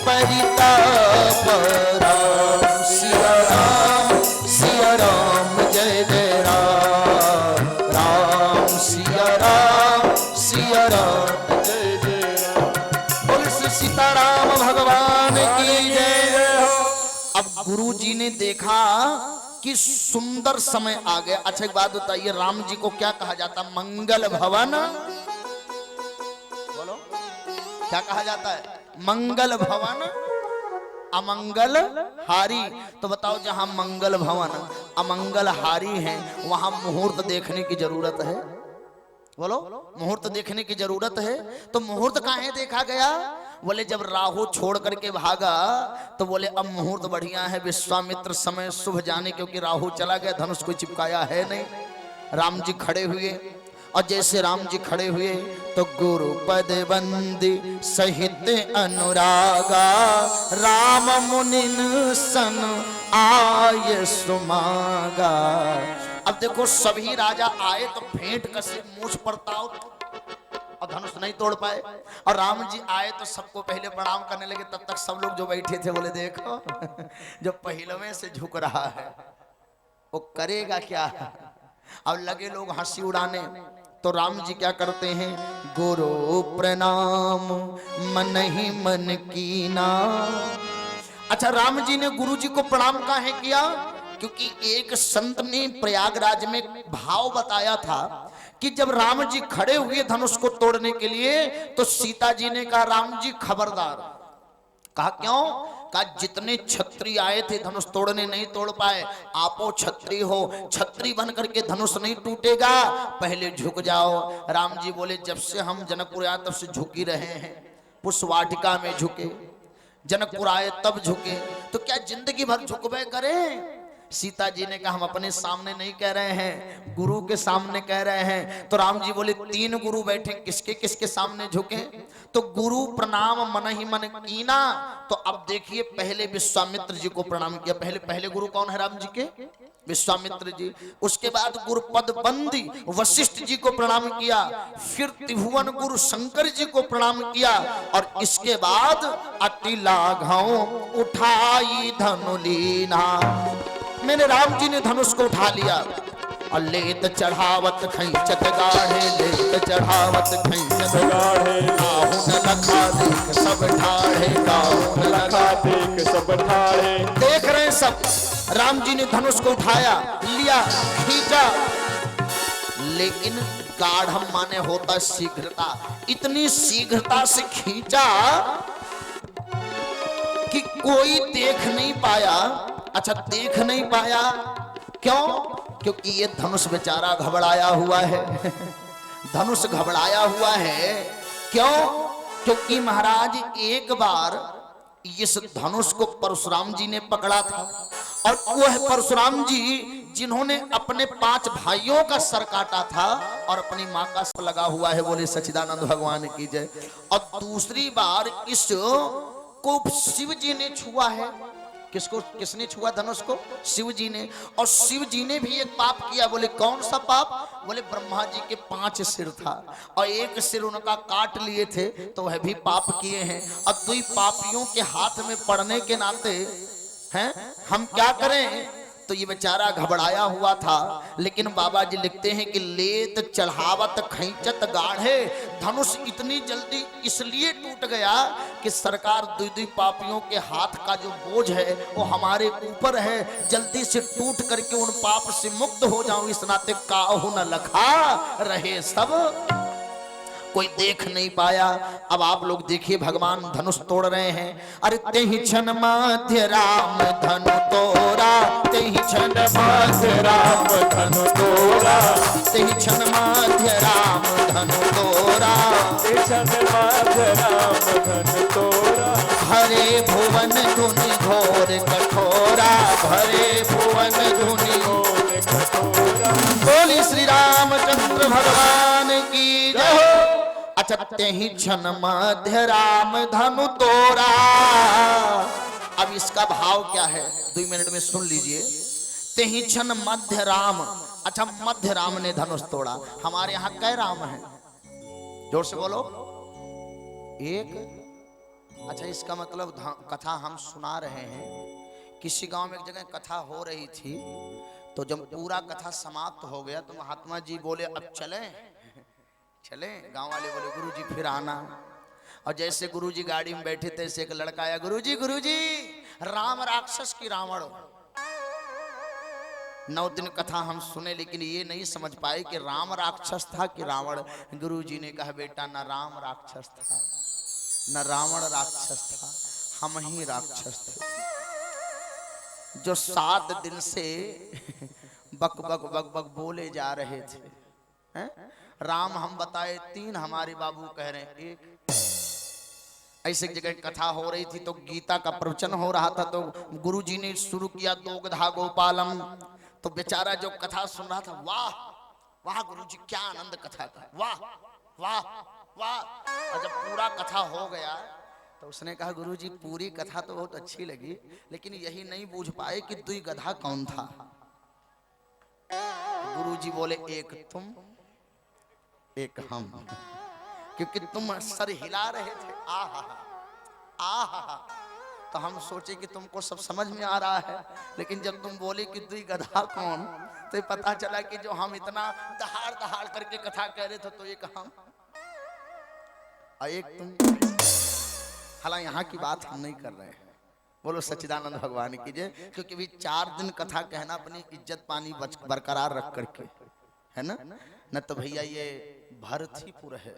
परिताप। राम सिया राम जय जय राम, राम सिया राम जय जय राम। बोल श्री सीताराम भगवान की जय। अब गुरु जी ने देखा कि सुंदर समय आ गया। अच्छा एक बात बताइए, राम जी को क्या कहा जाता? मंगल भवन। बोलो क्या कहा जाता है? मंगल भवन अमंगल हारी। तो बताओ, जहां मंगल भवन अमंगल हारी है वहां मुहूर्त देखने की जरूरत है? बोलो, मुहूर्त देखने की जरूरत है। तो मुहूर्त काहे देखा गया? बोले जब राहु छोड़ करके भागा तो बोले अब मुहूर्त बढ़िया है, विश्वामित्र समय शुभ जाने, क्योंकि राहु चला गया, धनुष को चिपकाया है नहीं। राम जी खड़े हुए और जैसे राम जी खड़े हुए तो गुरु पद बंदी सहित अनुरागा, राम मुनिन सन आय सुमागा। अब देखो सभी राजा आए तो फेंट कसे मूछ परताओ और धनुष नहीं तोड़ पाए, और राम जी आए तो सबको पहले प्रणाम करने लगे। तब तक सब लोग जो बैठे थे बोले देखो जो पहले में से झुक रहा है वो करेगा क्या। अब लगे लोग हंसी उड़ाने। तो राम जी क्या करते हैं? गुरु प्रणाम मन ही मन कीना। अच्छा, राम जी ने गुरु जी को प्रणाम काहे किया? क्योंकि एक संत ने प्रयागराज में भाव बताया था कि जब राम जी खड़े हुए धनुष को तोड़ने के लिए तो सीता जी ने कहा राम जी खबरदार। कहा क्यों? कहा जितने छत्री आए थे धनुष तोड़ने नहीं तोड़ पाए, आपो छत्री हो, छत्री बन करके धनुष नहीं टूटेगा, पहले झुक जाओ। राम जी बोले जब से हम जनकपुर आए तब से झुक ही रहे हैं। पुष्पवाटिका में झुके, जनकपुर आए तब झुके, तो क्या जिंदगी भर झुकबे करें? सीता जी ने कहा हम अपने सामने नहीं कह रहे हैं, गुरु के सामने कह रहे हैं। तो राम जी बोले तीन गुरु बैठे, किसके किसके सामने झुके? तो गुरु प्रणाम मन ही मन कीना। तो अब देखिए, पहले विश्वामित्र जी को प्रणाम किया। पहले गुरु कौन है राम जी के? विश्वामित्र जी। उसके बाद गुरु पद बंदी वशिष्ठ जी को प्रणाम किया, फिर त्रिभुवन गुरु शंकर जी को प्रणाम किया, और इसके बाद अति लाघव उठाई धनुलीना। मैंने राम जी ने धनुष को उठा लिया और लेत चढ़ावत खैंचत गाढ़े, लेत चढ़ावत खैंचत गाढ़े, काहू न लखा देख सब ठाढ़े, काहू न लखा देख सब ठाढ़े। देख रहे हैं सब, राम जी ने धनुष को उठाया, लिया, खींचा, लेकिन गाढ़म माने होता शीघ्रता। इतनी शीघ्रता से खींचा कि कोई देख नहीं पाया। अच्छा, देख नहीं पाया क्यों? क्योंकि ये धनुष बेचारा घबराया हुआ है। धनुष घबराया हुआ है क्यों? क्योंकि महाराज एक बार इस धनुष को परशुराम जी ने पकड़ा था, और वह परशुराम जी जिन्होंने अपने 5 भाइयों का सर काटा था और अपनी मां का सर लगा हुआ है। बोले सच्चिदानंद भगवान की जय। और दूसरी बार इस को शिव जी ने छुआ है। किसको? किसने छुआ धनुष को? शिव जी ने। और शिव जी ने भी एक पाप किया। बोले कौन सा पाप? बोले ब्रह्मा जी के 5 सिर था और एक सिर उनका काट लिए थे, तो वह भी पाप किए हैं। और 2 पापियों के हाथ में पड़ने के नाते हैं हम क्या करें? तो ये बेचारा घबराया हुआ था। लेकिन बाबा जी लिखते हैं कि लेत चढ़ावत खैंचत गाढ़े, धनुष इतनी जल्दी इसलिए टूट गया कि सरकार 2 पापियों के हाथ का जो बोझ है वो हमारे ऊपर है, जल्दी से टूट करके उन पाप से मुक्त हो जाऊं, इस नाते काहू न लखा रहे सब, कोई देख नहीं पाया। अब आप लोग देखिए, भगवान धनुष तोड़ रहे हैं। अरे तेहि क्षण मध्य राम धनु तोड़ा, तेहि क्षण मध्य राम धनु तोड़ा, तेहि क्षण मध्य राम धनु तोड़ा, तेहि क्षण मध्य राम धनु तोड़ा। हरे भुवन धुनि घोर कठोरा, हरे भुवन धुनि घोर कठोरा। बोली श्री रामचंद्र भगवान की जय। अच्छा, तेहि क्षण मध्य राम धनु तोड़ा। अब इसका भाव क्या है? 2 मिनट में सुन लीजिए। तेहि क्षण मध्य राम। अच्छा, मध्य राम ने धनुष तोड़ा। हमारे यहाँ कै राम है? जोर से बोलो। एक। अच्छा, इसका मतलब कथा हम सुना रहे हैं। किसी गांव में एक जगह कथा हो रही थी, तो जब पूरा कथा समाप्त हो गया तो महात्मा जी बोले अब चलें। चलें। गांव वाले बोले गुरुजी फिर आना। और जैसे गुरुजी गाड़ी में बैठे थे, ऐसे एक लड़का आया, गुरुजी गुरुजी राम राक्षस की रावण। 9 दिन कथा हम सुने, लेकिन ये नहीं समझ पाए कि राम राक्षस था कि रावण। गुरुजी ने कहा बेटा, न राम राक्षस था न रावण राक्षस था, हम ही राक्षस थे जो 7 दिन से बक बक बक बक बोले जा रहे थे। हैं? राम हम बताए 3, हमारे बाबू कह रहे हैं 1। ऐसे जगह कथा हो रही थी तो गीता का प्रवचन हो रहा था, तो गुरुजी ने शुरू किया दोगधा गोपालम। तो बेचारा जो कथा सुन रहा था, वाह वाह गुरुजी क्या आनंद कथा का, वाह वाह वाह। और जब पूरा कथा हो गया तो उसने कहा गुरुजी पूरी कथा तो बहुत अच्छी लगी, लेकिन यही नहीं बूझ पाए कि दुई गधा कौन था। गुरुजी बोले एक तुम एक हम, क्योंकि तुम सर हिला रहे थे। आहा आहा। तो हम सोचे कि तुमको सब समझ में आ रहा है, लेकिन जब तुम बोले कि दुई गधा कौन, तो पता चला कि जो हम इतना दहाड़ दहाड़ करके कथा कह रहे थे तो एक हम और एक तुम। हालांकि यहाँ की बात हम नहीं कर रहे हैं। बोलो सच्चिदानंद भगवान की जय। क्योंकि भी 4 दिन कथा कहना अपनी इज्जत पानी बरकरार रख करके है ना। न तो भैया ये भरतीपुर है,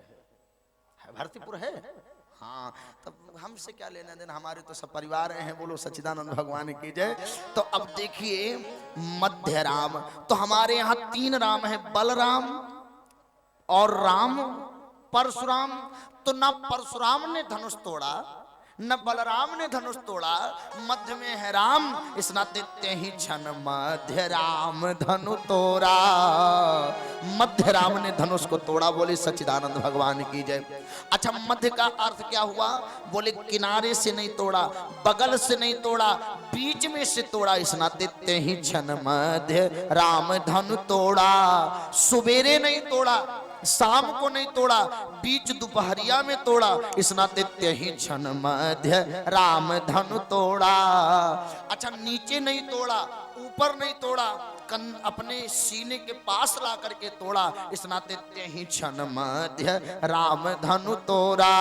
भरतीपुर है। हाँ, तब हमसे क्या लेना देना, हमारे तो सब परिवार हैं। बोलो सच्चिदानंद भगवान की जय। तो अब देखिए मध्य राम। तो हमारे यहाँ 3 राम है, बलराम और राम परशुराम। तो ना परशुराम ने धनुष तोड़ा न बलराम ने धनुष तोड़ा, मध्य में है राम। इस नाते तेहि क्षण मध्य राम धनु तोड़ा। मध्य राम ने धनुष को तोड़ा। बोले सच्चिदानंद भगवान की जय। अच्छा, मध्य का अर्थ क्या हुआ? बोले किनारे से नहीं तोड़ा, बगल से नहीं तोड़ा, बीच में से तोड़ा। इस नाते तेहि क्षण मध्य राम धनु तोड़ा। सुबेरे नहीं तोड़ा, शाम को नहीं तोड़ा, बीच दोपहरिया में तोड़ा। इस नाते तेहि क्षण मध्य राम धनु तोड़ा। अच्छा, नीचे नहीं तोड़ा, ऊपर नहीं तोड़ा, अपने सीने के पास ला करके तोड़ा। इस नाते तेहि क्षण मध्य राम धनु तोड़ा।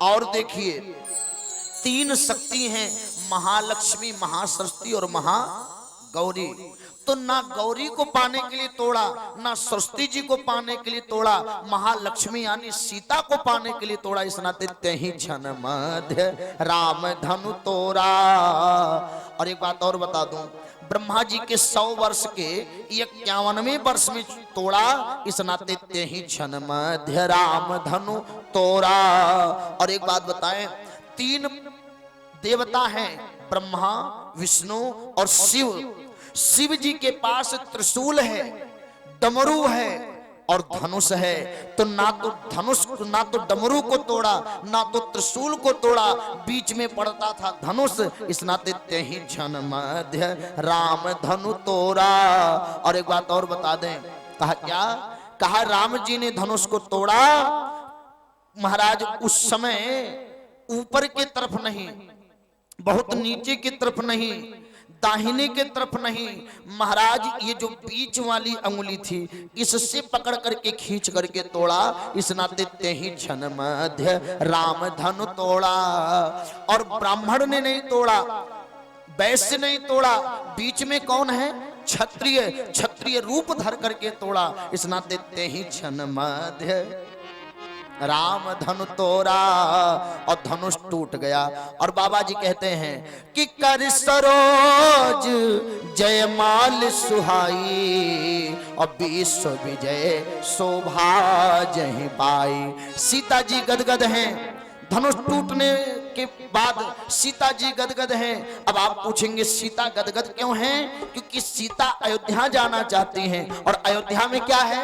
और देखिए 3 शक्ति हैं, महालक्ष्मी, महासरस्वती और महागौरी। तो ना गौरी को पाने के लिए तोड़ा, ना सरस्वती जी को पाने के लिए तोड़ा, महालक्ष्मी यानी सीता को पाने के लिए तोड़ा। इस नाते तेहि क्षण मध्य राम धनु तोड़ा। और एक बात और बता दूं, ब्रह्मा जी के 100 वर्ष के 51वें वर्ष में तोड़ा। इस नाते तेहि क्षण मध्य राम धनु तोड़ा। और एक बात बताएं, 3 देवता हैं, ब्रह्मा, विष्णु और शिव। शिव जी के पास त्रिशूल है, डमरू है और धनुष है। तो ना तो धनुष, ना तो डमरू को तोड़ा, ना तो त्रिशूल को तोड़ा, बीच में पड़ता था धनुष। इस नाते तेहि क्षण मध्य राम धनु तोड़ा। और एक बात और बता दें, कहा क्या? कहा राम जी ने धनुष को तोड़ा महाराज उस समय ऊपर की तरफ नहीं, बहुत नीचे की तरफ नहीं, दाहिने के तरफ नहीं महाराज, ये जो बीच वाली अंगुली थी इससे पकड़ करके खींच करके तोड़ा। इस नाते तेहि क्षण मध्य राम धनु तोड़ा। और ब्राह्मण ने नहीं तोड़ा, वैश्य नहीं तोड़ा, बीच में कौन है? क्षत्रिय। क्षत्रिय रूप धर करके तोड़ा। इस नाते तेहि क्षण मध्य राम धनु तोड़ा। और धनुष टूट गया। और बाबा जी कहते हैं कि कर सरोज जयमाल सुहाई और विश्व विजय शोभा जहि पाई। सीता जी गदगद हैं, धनुष टूटने के बाद सीता जी गदगद हैं। अब आप पूछेंगे सीता गदगद क्यों हैं? क्योंकि सीता अयोध्या जाना चाहती हैं। और अयोध्या में क्या है?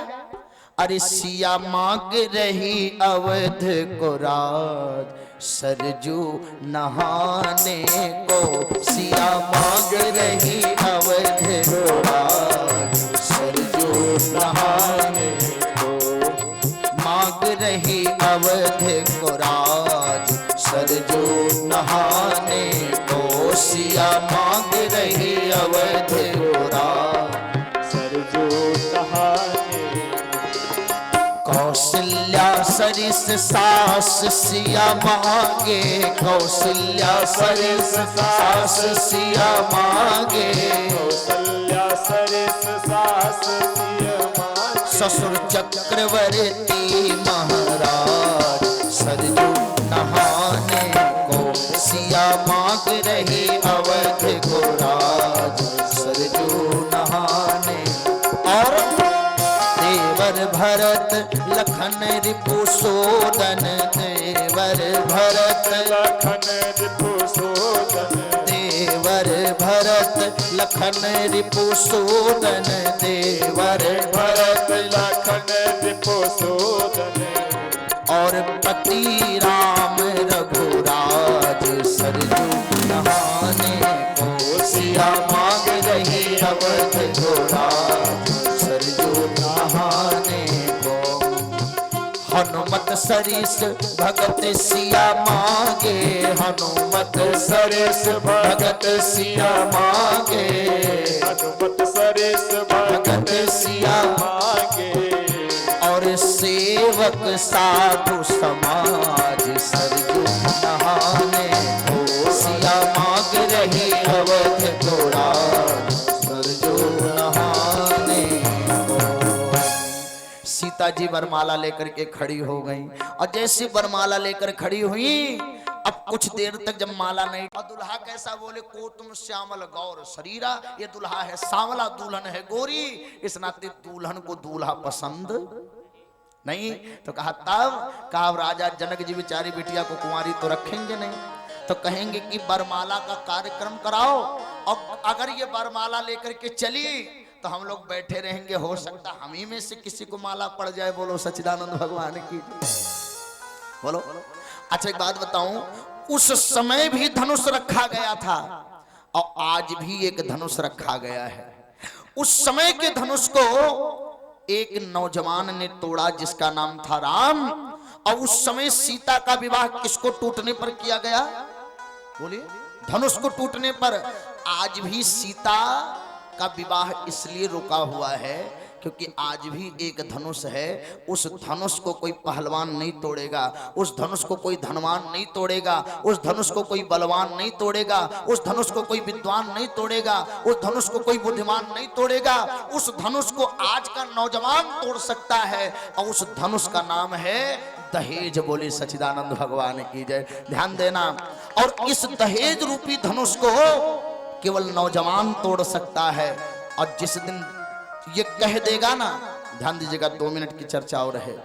अरे सिया मांग रही अवध को राज, सरजू नहाने को। सिया मांग रही अवध को राज, सरजू नहाने को। मांग रही अवध को राज, सरजू नहाने को। सिया मांग रही अवध को राज, सरजू नहाने। कौशल्या सरिस सास सिया मांगे, कौशल्या सरिस सास सिया मांगे। कौशल्या सरिस सास सिया मांगे। ससुर चक्रवर्ती महाराज, सरजू नहाने को। सिया मांग रही अवध को राज, सरजू नहाने। और देवर भरत लखन रिपुसूदन, देवर भरत लखन रिपुसूदन। देवर भरत लखन रिपुसूदन, देवर भरत लखन रिपुसूदन। और पति राम रघुराज, सरजू नहाने को। सिया मांग रही अवध को राज, सरजू नहाने को। हनुमत सरिस भगत सिया मांगे, हनुमत सरिस भगत सिया मांगे। हनुमत सरिस भगत सिया मांगे। और सेवक साधु समाज, सरजू नहाने को। सिया मांग रही अवध को राज, सरजू नहाने को। सीता जी वरमाला लेकर के खड़ी हो गई, और जैसे वरमाला लेकर खड़ी हुई, अब कुछ देर तक जब माला नहीं, और दुल्हा कैसा बोले, को तुम श्यामल गौर शरीरा। ये दुल्हा है सांवला, दुल्हन है गोरी। इस नाते दुल्हन को दूल्हा पसंद नहीं। तो कहा तब कहा राजा जनक जी बेचारी बिटिया को कुंवारी तो रखेंगे नहीं, तो कहेंगे कि वरमाला का कार्यक्रम कराओ, और अगर ये वरमाला लेकर के चली तो हम लोग बैठे रहेंगे, हो सकता हम ही में से किसी को माला पड़ जाए। बोलो सच्चिदानंद भगवान की बोलो। अच्छा एक बात बताऊं, उस समय भी धनुष रखा गया था और आज भी एक धनुष रखा गया है। उस समय के धनुष को एक नौजवान ने तोड़ा जिसका नाम था राम। और उस समय सीता का विवाह किसको टूटने पर किया गया? बोलिए, धनुष को टूटने पर। आज भी सीता का विवाह इसलिए रुका हुआ है क्योंकि आज भी एक धनुष है। उस धनुष को कोई पहलवान नहीं तोड़ेगा, उस धनुष को कोई धनवान नहीं तोड़ेगा, उस धनुष को कोई बलवान नहीं तोड़ेगा, उस धनुष को कोई विद्वान नहीं तोड़ेगा, उस धनुष को कोई बुद्धिमान नहीं तोड़ेगा। उस धनुष को आज का नौजवान तोड़ सकता है, और उस धनुष का नाम है दहेज। बोले सच्चिदानंद भगवान की जय। ध्यान देना, और इस दहेज रूपी धनुष को केवल नौजवान तोड़ सकता है। और जिस दिन ये कह देगा ना, ध्यान दीजिएगा, 2 मिनट की चर्चा और है।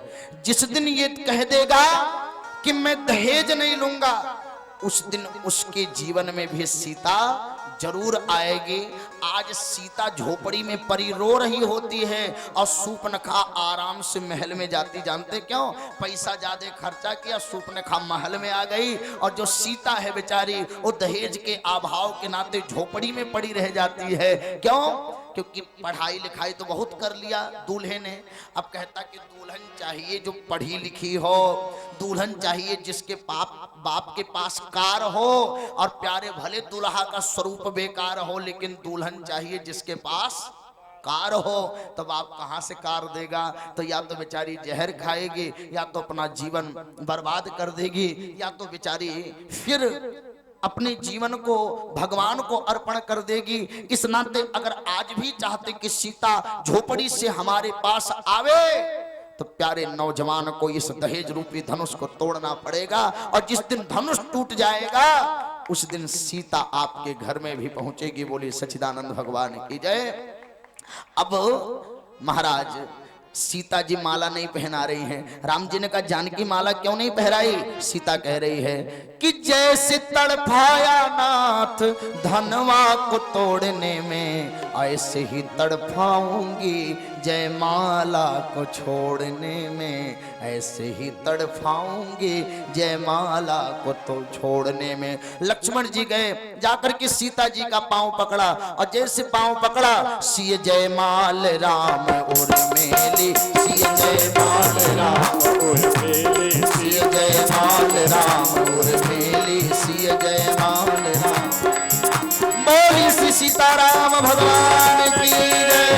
जिस दिन ये कह देगा कि मैं दहेज नहीं लूंगा, उस दिन उसके जीवन में भी सीता जरूर आएगी। आज सीता झोपड़ी में परी रो रही होती है और सूर्पनखा आराम से महल में जाती। जानते क्यों? पैसा ज्यादा खर्चा किया, सूर्पनखा महल में आ गई, और जो सीता है बेचारी वो दहेज के अभाव के नाते झोपड़ी में पड़ी रह जाती है। क्यों? क्योंकि पढ़ाई लिखाई तो बहुत कर लिया दूल्हे ने। अब कहता कि दुल्हन चाहिए जो पढ़ी लिखी हो, दुल्हन चाहिए जिसके बाप के पास कार हो, और प्यारे भले दुल्हा का स्वरूप बेकार हो, लेकिन दुल्हन चाहिए जिसके पास कार हो। तो बाप कहां से कार देगा? तो या तो बेचारी जहर खाएगी, या तो अपना जीवन बर्बाद कर देगी, या तो बेचारी फिर अपने जीवन को भगवान को अर्पण कर देगी। इस नाते अगर आज भी चाहते कि सीता झोपड़ी से हमारे पास आवे, तो प्यारे नौजवान को इस दहेज रूपी धनुष को तोड़ना पड़ेगा। और जिस दिन धनुष टूट जाएगा उस दिन सीता आपके घर में भी पहुंचेगी। बोली सच्चिदानंद भगवान की जय। अब महाराज सीता जी माला नहीं पहना रही हैं। राम जी ने कहा जानकी माला क्यों नहीं पहराई? सीता कह रही है कि जैसे तड़फाया नाथ धनवा को तोड़ने में, ऐसे ही तड़फाऊंगी जयमाला को छोड़ने में, ऐसे ही तड़फाऊंगी जयमाला को तो छोड़ने में। लक्ष्मण जी गए, जाकर के सीता जी का पांव पकड़ा, और जैसे पांव पकड़ा, सिय जयमाल राम और मेली, सिय जयमाल राम और मेले सिय जयमाल राम और मेली, सिय जयमाल राम। बोली श्री सीताराम भगवान की जय।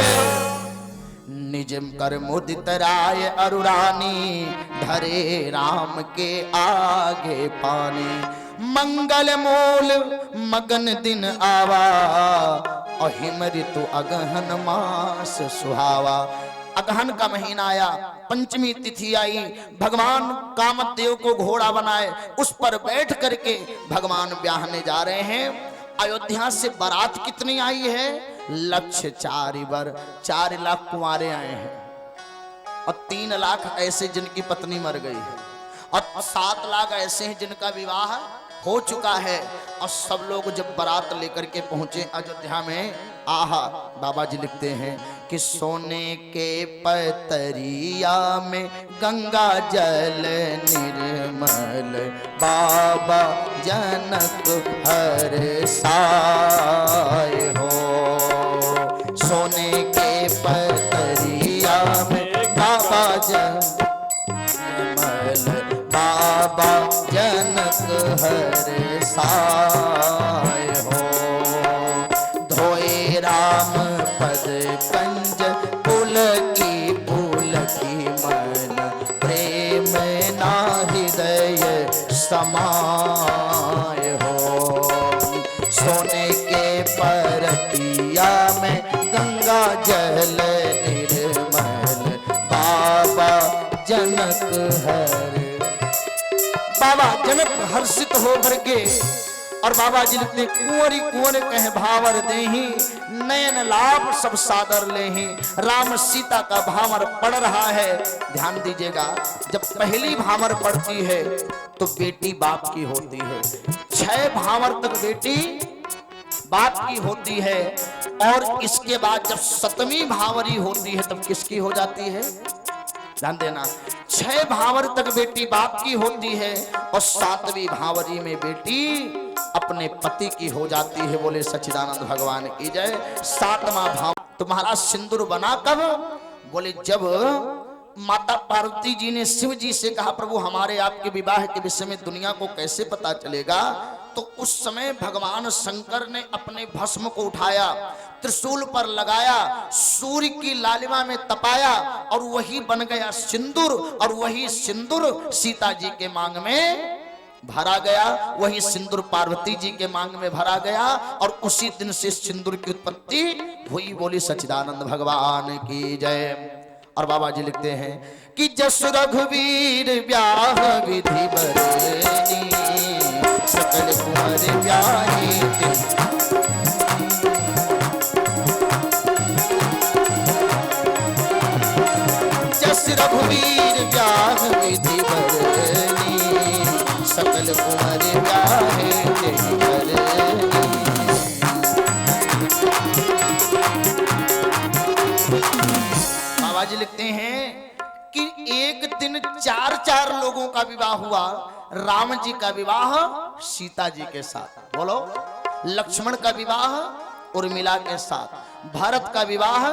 निजम कर मुदित राय अरुरानी, धरे राम के आगे पानी। मंगल मूल मगन दिन आवा, अहिम ऋतु अगहन मास सुहावा। अगहन का महीना आया, पंचमी तिथि आई, भगवान कामदेव को घोड़ा बनाए, उस पर बैठ करके भगवान ब्याहने जा रहे हैं। अयोध्या से बारात कितनी आई है? लक्ष्य 4 लाख कुंवारे आए हैं, और 3 लाख ऐसे जिनकी पत्नी मर गई है, और 7 लाख ऐसे हैं जिनका विवाह हो चुका है। और सब लोग जब बारात लेकर के पहुंचे अयोध्या में, आहा, बाबा जी लिखते हैं कि सोने के पतरिया में गंगा जल निर्मल, बाबा जनक हर साय हो। सोने के पतरिया में बाबा जनमल, बाबा जनक हर साय हो। धोए राम पद पंज पुलकी मन, प्रेम ना हृदय समाय हो। सोने के परतिया में गंगा जल निर्मल, बाबा जनक हर। बाबा जनक हर्षित होकर के, और बाबा जी लिखते कुंवरी कुंवर कह भावर देही, नयन लाभ सब सादर लेही। राम सीता का भामर पड़ रहा है। ध्यान दीजिएगा, जब पहली भामर पड़ती है तो बेटी बाप की होती है, 6 भामर तक बेटी बाप की होती है, और इसके बाद जब 7वीं भावरी होती है तब किसकी हो जाती है? ध्यान देना, 6 भावर तक बेटी बाप की होती है, और 7वीं भावरी में बेटी अपने पति की हो जाती है। बोले सच्चिदानंद भगवान की जय। 7वां भाव तुम्हारा सिंदूर बना कब? बोले जब माता पार्वती जी ने शिव जी से कहा प्रभु हमारे आपके विवाह के विषय में दुनिया को कैसे पता चलेगा, तो उस समय भगवान शंकर ने अपने भस्म को उठाया, त्रिशूल पर लगाया, सूर्य की लालिमा में तपाया, और वही बन गया सिंदूर, और वही सिंदूर सीता जी के मांग में भरा गया, वही सिंदूर पार्वती जी के मांग में भरा गया, और उसी दिन से सिंदूर की उत्पत्ति हुई। बोली सच्चिदानंद भगवान की जय। और बाबा जी लिखते हैं कि जस रघुवीर ब्याह विधि बरनी, सकल कुंवर ब्याही जस रघुवीर ब्याह विधि बरनी, सकल कुंवर ब्याहे बरनी। बाबा जी लिखते हैं कि एक दिन 4 लोगों का विवाह हुआ। राम जी का विवाह सीता जी के साथ, बोलो, लक्ष्मण का विवाह उर्मिला के साथ, भरत का विवाह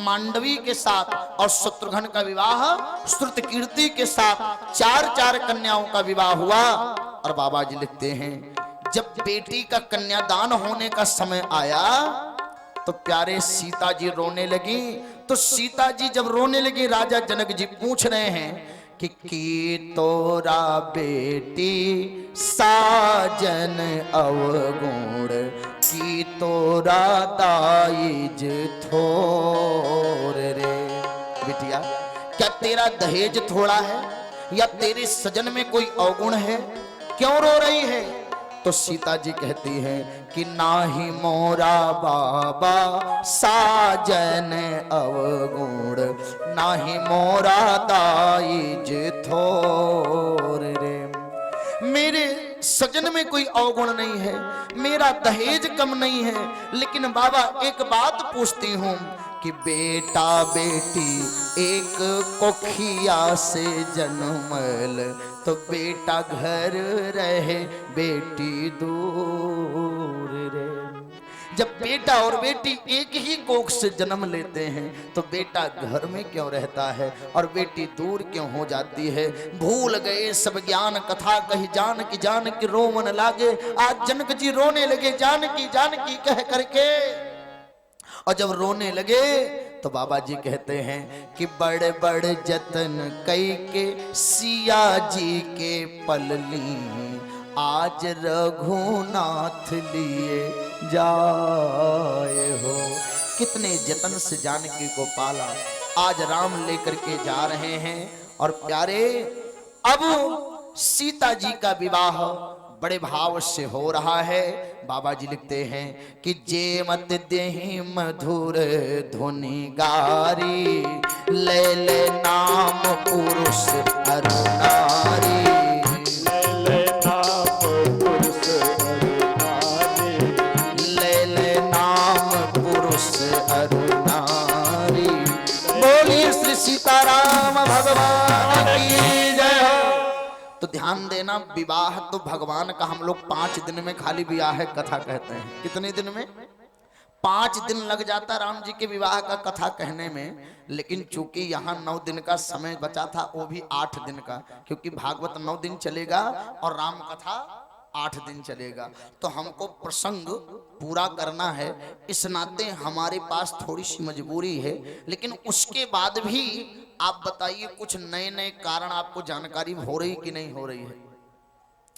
मांडवी के साथ, और शत्रुघ्न का विवाह श्रुतकीर्ति के साथ। 4 कन्याओं का विवाह हुआ। और बाबा जी लिखते हैं जब बेटी का कन्यादान होने का समय आया तो प्यारे सीता जी रोने लगी। तो सीता जी जब रोने लगी, राजा जनक जी पूछ रहे हैं कि तोरा बेटी साजन अवगुण, की तोरा दाइज थोर रे। बिटिया क्या तेरा दहेज थोड़ा है, या तेरे सजन में कोई अवगुण है? क्यों रो रही है? तो सीता जी कहती हैं कि नाही मोरा बाबा साजन अवगुण, नाही मोरा दाइज थोर रे। मेरे सजन में कोई अवगुण नहीं है, मेरा दहेज कम नहीं है, लेकिन बाबा एक बात पूछती हूँ कि बेटा बेटी एक कोखिया से जन्मल, तो बेटा घर रहे बेटी दूर रे। जब बेटा और बेटी एक ही कोख से जन्म लेते हैं तो बेटा घर में क्यों रहता है और बेटी दूर क्यों हो जाती है। भूल गए सब ज्ञान कथा कही जान की रोवन लागे। आज जनक जी रोने लगे जान की कह करके, और जब रोने लगे तो बाबा जी कहते हैं कि बड़े बड़े जतन कई के सिया जी के पलली, आज रघुनाथ लिए जाए हो। कितने जतन से जानकी को पाला, आज राम लेकर के जा रहे हैं। और प्यारे अब सीता जी का विवाह बड़े भाव से हो रहा है। बाबा जी लिखते हैं कि जे मत देहि मधुर धुनि गारी, ले ले नाम पुरुष अरु नारी, ले नाम पुरुष अरु नारी, ले ले नाम पुरुष अरु नारी। बोलिए श्री सीताराम भगवान की जय हो। तो ध्यान देना, विवाह तो भगवान का हम लोग 5 दिन में खाली विवाह कथा कहते हैं। कितने दिन में? 5 दिन लग जाता राम जी के विवाह का कथा कहने में, लेकिन चूंकि यहाँ 9 दिन का समय बचा था, वो भी 8 दिन का, क्योंकि भागवत 9 दिन चलेगा और राम कथा 8 दिन चलेगा। तो हमको प्रसंग पूरा करना है, इस नाते हमारे पास थोड़ी सी मजबूरी है। लेकिन उसके बाद भी आप बताइए कुछ नए नए कारण आपको जानकारी हो रही कि नहीं हो रही है?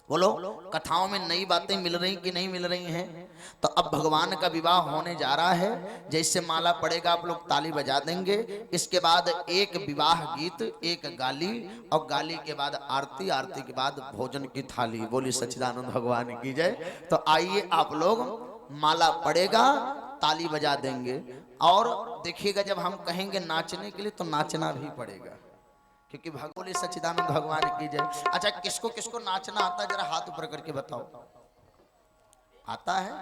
बोलो, कथाओं में नई बातें मिल रही कि नहीं मिल रही हैं? तो अब भगवान का विवाह होने जा रहा है। जैसे माला पड़ेगा आप लोग ताली बजा देंगे। इसके बाद एक विवाह गीत, एक गाली, और गाली के बाद आरती, आरती के बाद भोजन की थाली। बोली सच्चिदानंद भगवान की जय। तो आइए आप लोग, माला पड़ेगा, ताली बजा देंगे, और देखिएगा जब हम कहेंगे नाचने के लिए तो नाचना भी पड़ेगा, क्योंकि भगवान सच्चिदानंद भगवान की जय। अच्छा, किसको किसको नाचना आता है? जरा हाथ ऊपर करके बताओ। आता है?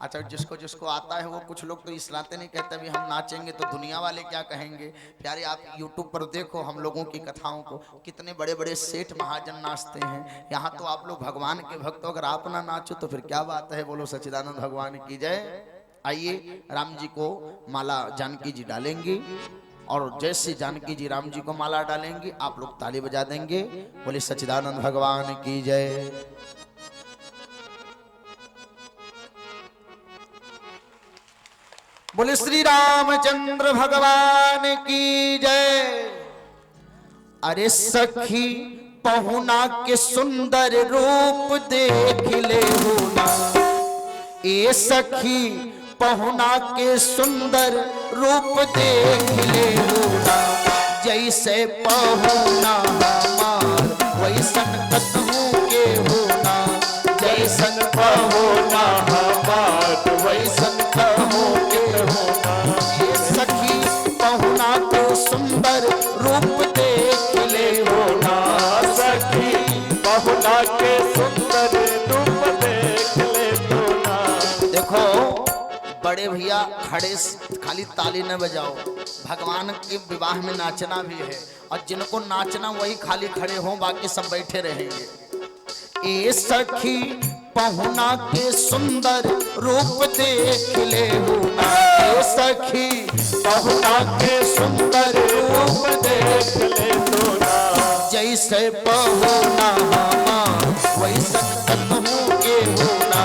अच्छा, जिसको जिसको आता है वो, कुछ लोग तो इस नाते नहीं कहते भी हम नाचेंगे तो दुनिया वाले क्या कहेंगे। प्यारे आप YouTube पर देखो हम लोगों की कथाओं को, कितने बड़े बड़े सेठ महाजन नाचते हैं। यहाँ तो आप लोग भगवान के भक्त हो, अगर आप ना नाचो तो फिर क्या बात है। बोलो सच्चिदानंद भगवान की जय। आइए, राम जी को माला जानकी जी डालेंगी, और जैसे जानकी जी राम जी को माला डालेंगी आप लोग ताली बजा देंगे। बोले सच्चिदानंद भगवान की जय। बोले श्री रामचंद्र भगवान की जय। अरे सखी पहुना के सुंदर रूप देख ले होना, ए सखी पहुना के सुंदर रूप देख ले होना, जैसे पहुना हमार वैसन कतहूँ के होना, जैसन पहुना हमार वैसन कतहूँ के होना। ये सखी पहुना के सुंदर रूप देख ले होना, सखी बहुला के सुंदर रूप देख ले होना। देखो बड़े भैया, खड़े खाली ताली न बजाओ, भगवान के विवाह में नाचना भी है, और जिनको नाचना वही खाली खड़े हों, बाकी सब बैठे रहेंगे। ए सखी पहुना के सुंदर रूप देख ले होना, ए सखी पहुना के सुंदर रूप देख ले होना, जैसे पहुना हमार वैसन कतहूँ के होना,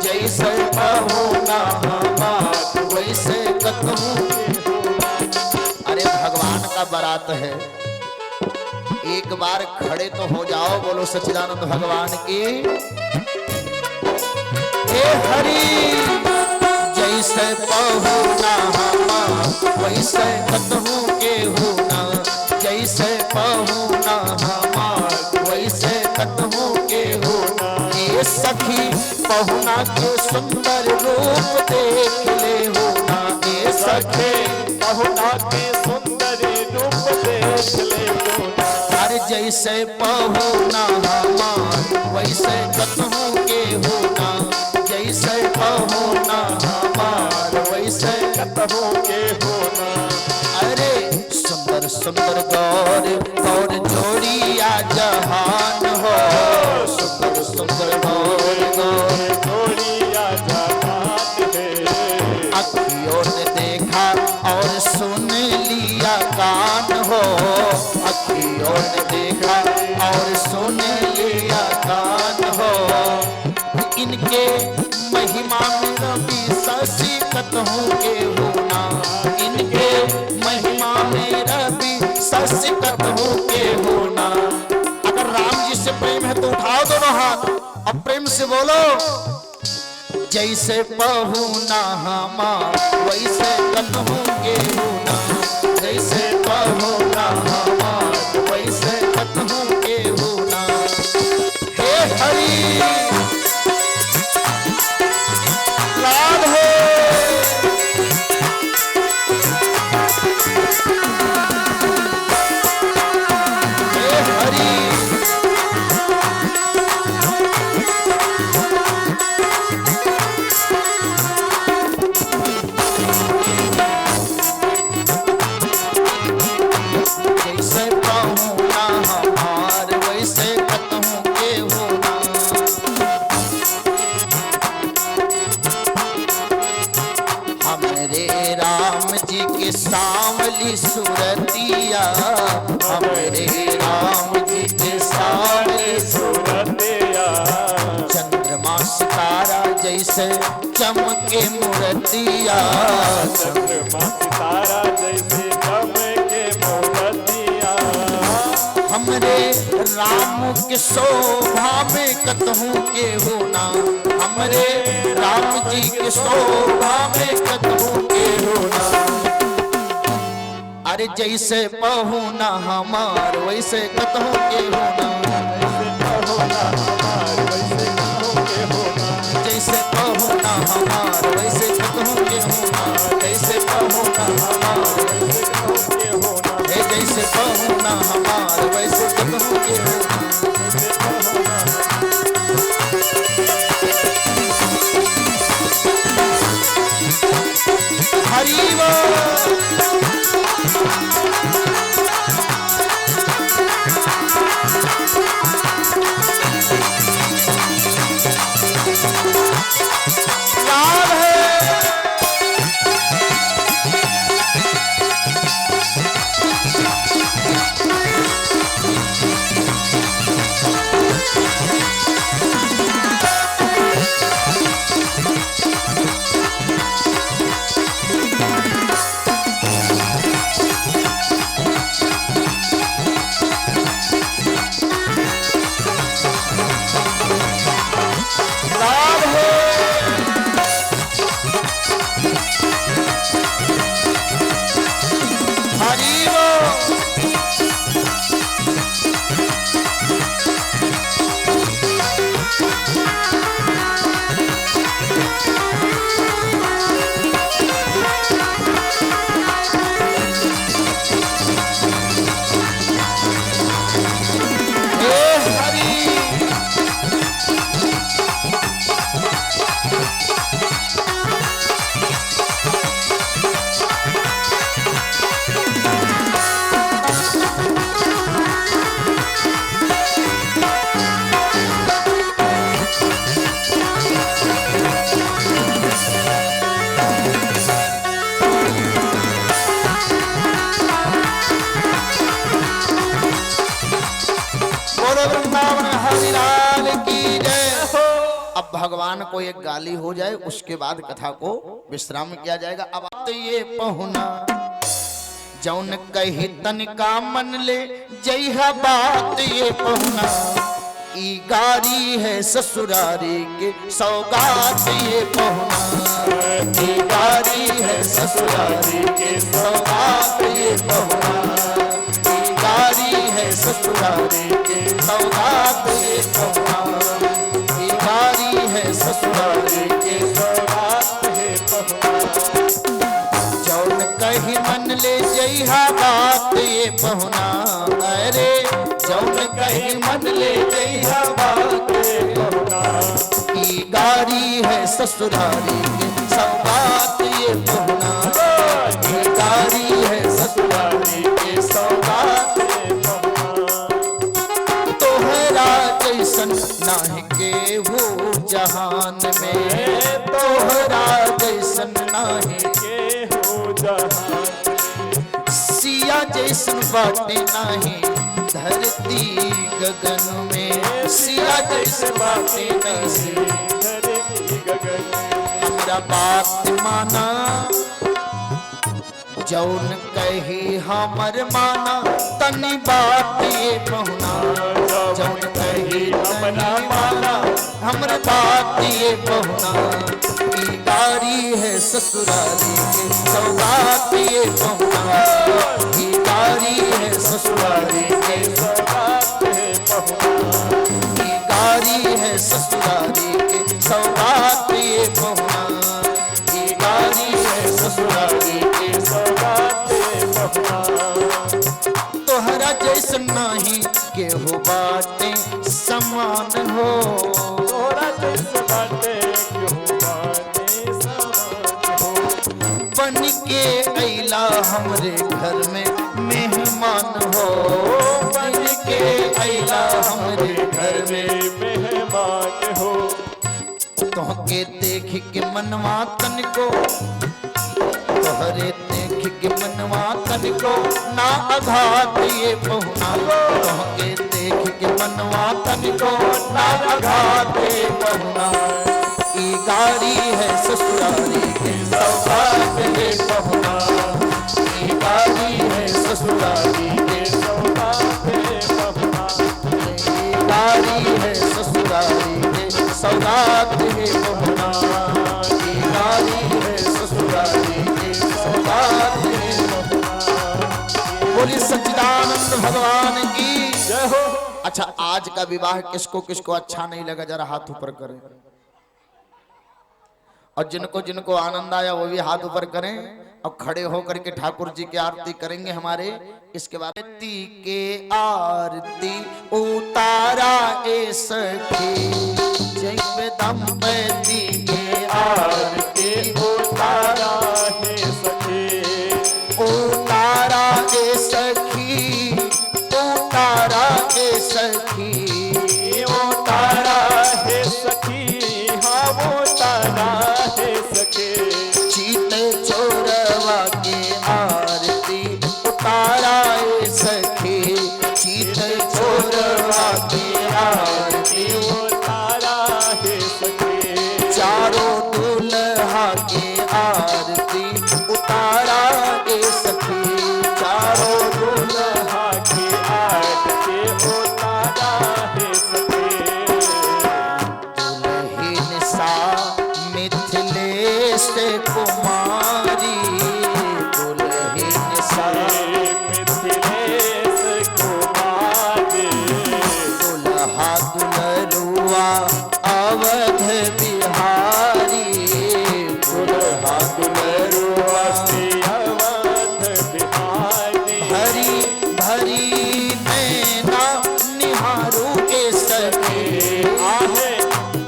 जैसे पहुना हमार वैसे कतहूँ के होना। अरे भगवान का बारात है, एक बार खड़े तो हो जाओ। बोलो सच्चिदानंद भगवान की। हे हरि, जैसे पहुना हमार वैसे कतहूँ के होना, जैसे पहुना हमार वैसे कतहूँ के होना। ए सखी पहुना के सुंदर रूप देख ले हो ना, ए सखी पहुना के सुंदर रूप देख ले तो ना। हर जैसे पहुना हमार वैसे कतहूँ के होना, जैसे पहुना हमार वैसे कतहु के होना। अरे सुंदर सुंदर गौर गौर जोड़िया जहान हो, सुंदर सुंदर गौर गौर जोड़िया जहान है। अखियों ने देखा और सुन लिया कान हो, अखियों ने देखा और सुन लिया कान हो। इनके महिमा में रवि शशि कतहूँ के होना, इनके महिमा में रवि शशि कतहूँ के होना। अगर राम जी से प्रेम है तो उठाओ दोनों हाथ, अब प्रेम से बोलो। जैसे पहुना हमार वैसे कतहूँ के होना, जैसे पहुना हमार वैसे कतहूँ के होना। हे हरि लाल हो हे हरि जैसे पहुना हमार वैसे कतहूँ के होना। हमरे राम जी के सांवली सूरतिया, हमरे राम जी के सांवली सूरतिया चंद्रमा सितारा जैसे चमके मूर्तिया, चंद्रमा सितारा जैसे चमके मूर्तिया। हमरे राम के शोभा में कतहूँ के होना, हमरे राम जी के शोभा में कतहूँ के होना। अरे जैसे पहुना हमार वैसे कतहूँ के होना, जैसे पहुना हमार वैसे कतहु के होना। जैसे पहुना हमार वैसे कतहूँ के होना, जैसे पहुना हमार वैसे हे जैसे पहुना हमार वैसे कतहूँ के होना। हरि बोल। लाल है लाल है हरि बोल। हे हरि बोलो वृंदावन हरि लाल की जय हो। अब भगवान को एक गाली हो जाए उसके बाद कथा को विश्राम किया जाएगा। अब तो ये पहुना जौन कही तनिका मन ले जय बात ये पहुना, ई गारी है ससुरारी के सौगात ये पहुना, ई गारी है ससुरारी के सौगात ये पहुना, ई गारी है ससुरारी के सौगात ये पहुना, ई कही मन ले जइहा बात ये पहुना, अरे जौन कही मन ले जइहा बात ये पहुना, ई गाड़ी है ससुरारी के सौगात ये पहुना, ई गाड़ी है ससुरारी के सौगात ये पहुना। तोहरा जैसन नाहि केहू जहान में, तोहरा जैसन नाहि केहू जहान, सिया जैसन बाटे नाही धरती गगन में, सिया जैसन बाटे नहीं धरती गगन। हमरा बात माना जौन कही हमर माना, तनी बात ये पहुना, जौन कही हमरा माना हमर बात ये पहुना, ई गाड़ी है ससुरारी के सौगात ये पहुना, ई गाड़ी है ससुरारी के सौगात ये पहुना, ई गाड़ी है ससुरारी के सौगात ये पहुना, ई गाड़ी है ससुरारी के सौगात ये पहुना। तोहरा जैसन नाही केहू बाटे समान हो, तोहरा जैसन बाटे केहू बाटे समान हो, बन के अइला हमरे घर में मेहमान हो, बन के अइला हमरे घर में मेहमान हो। तोहके देख के मनवा तनको, तोहरे देख के मनवा तनको ना आघात ये पहुना, तोहके देख के मनवा तनको ना आघात ये पहुना, ई गाड़ी है ससुरारी के सौगात ये पहुना, ई गाड़ी है ससुरारी के सौगात ये पहुना, ई गाड़ी है ससुरारी के सौगात ये पहुना, ई गाड़ी है ससुरारी के सौगात ये पहुना। बोली सच्चिदानंद भगवान की जय हो। अच्छा, आज का विवाह किसको किसको अच्छा नहीं लगा जरा हाथ ऊपर करें, और जिनको जिनको आनंद आया वो भी हाथ ऊपर करें, और खड़े होकर के ठाकुर जी की आरती करेंगे हमारे। इसके बाद आरती के आरती उतारा ए सखी, जय दंपति के आरती उतारा है सखी, उतारा ए सखी, उतारा ए सखी, उतारा है सखी, हाँ उतारा है सखी, चीत चोरवा के आरती उतारा ए सखी, चीत चोरवा के आरती उतारा है सखी, चारों दुल्हा के आरती उतारा ए सखी, चारों दुल्हा की आरती उतारा है सखी, दुल्हिन सा मिथिलेश कुमारी, दुल्हिन सा मिथिलेश कुमारी, दुल्हा दुल्हरुआ अवध बिहारी, दुल्हा दुल्हरुआ अवध बिहारी, भरी भरी नैना निहारू के सखी, आहे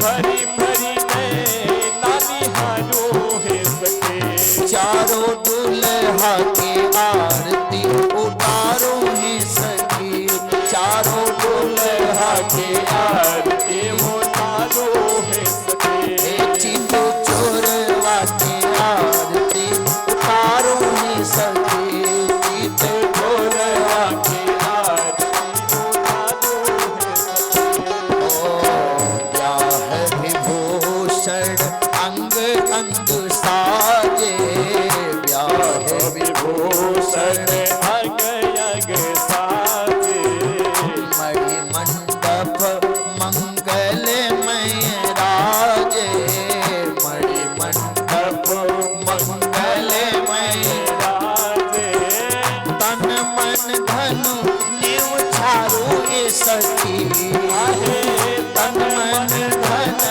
भरी भरी नैना निहारू है सखी, चारों दुल्हा के आरती उतारो है सखी, चारों दुल्हा के आरती उतारो है सखी, चित चोरवा के आरती उतारो है सखी, चित चोरवा के उतारो है सखी, ब्याह विभूषण अंग अंग साजे, ब्याह विभूषण अग अग साजे, मणि मंडप मंगलमय राजे, मणि मंडप मंगलमय राजे, तन मन धन निव छारू ए सखी, आहे तन मन धन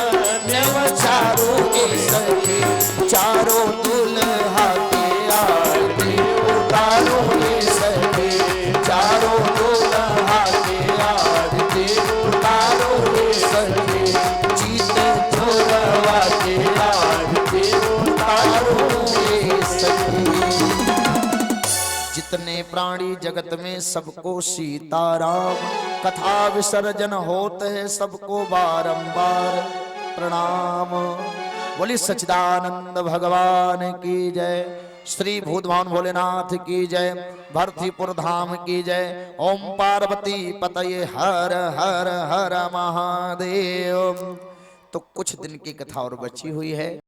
निव छारू ए सखी, चारों दुल्हा के आरती जितने प्राणी जगत में सबको सीताराम, कथा विसर्जन होते है सबको बारंबार प्रणाम। बोली सच्चिदानंद भगवान की जय, श्री भूतभावन भोलेनाथ की जय, भरतीपुर धाम की जय। ओम पार्वती पतये हर हर हर महादेव। तो कुछ दिन की कथा और बची हुई है।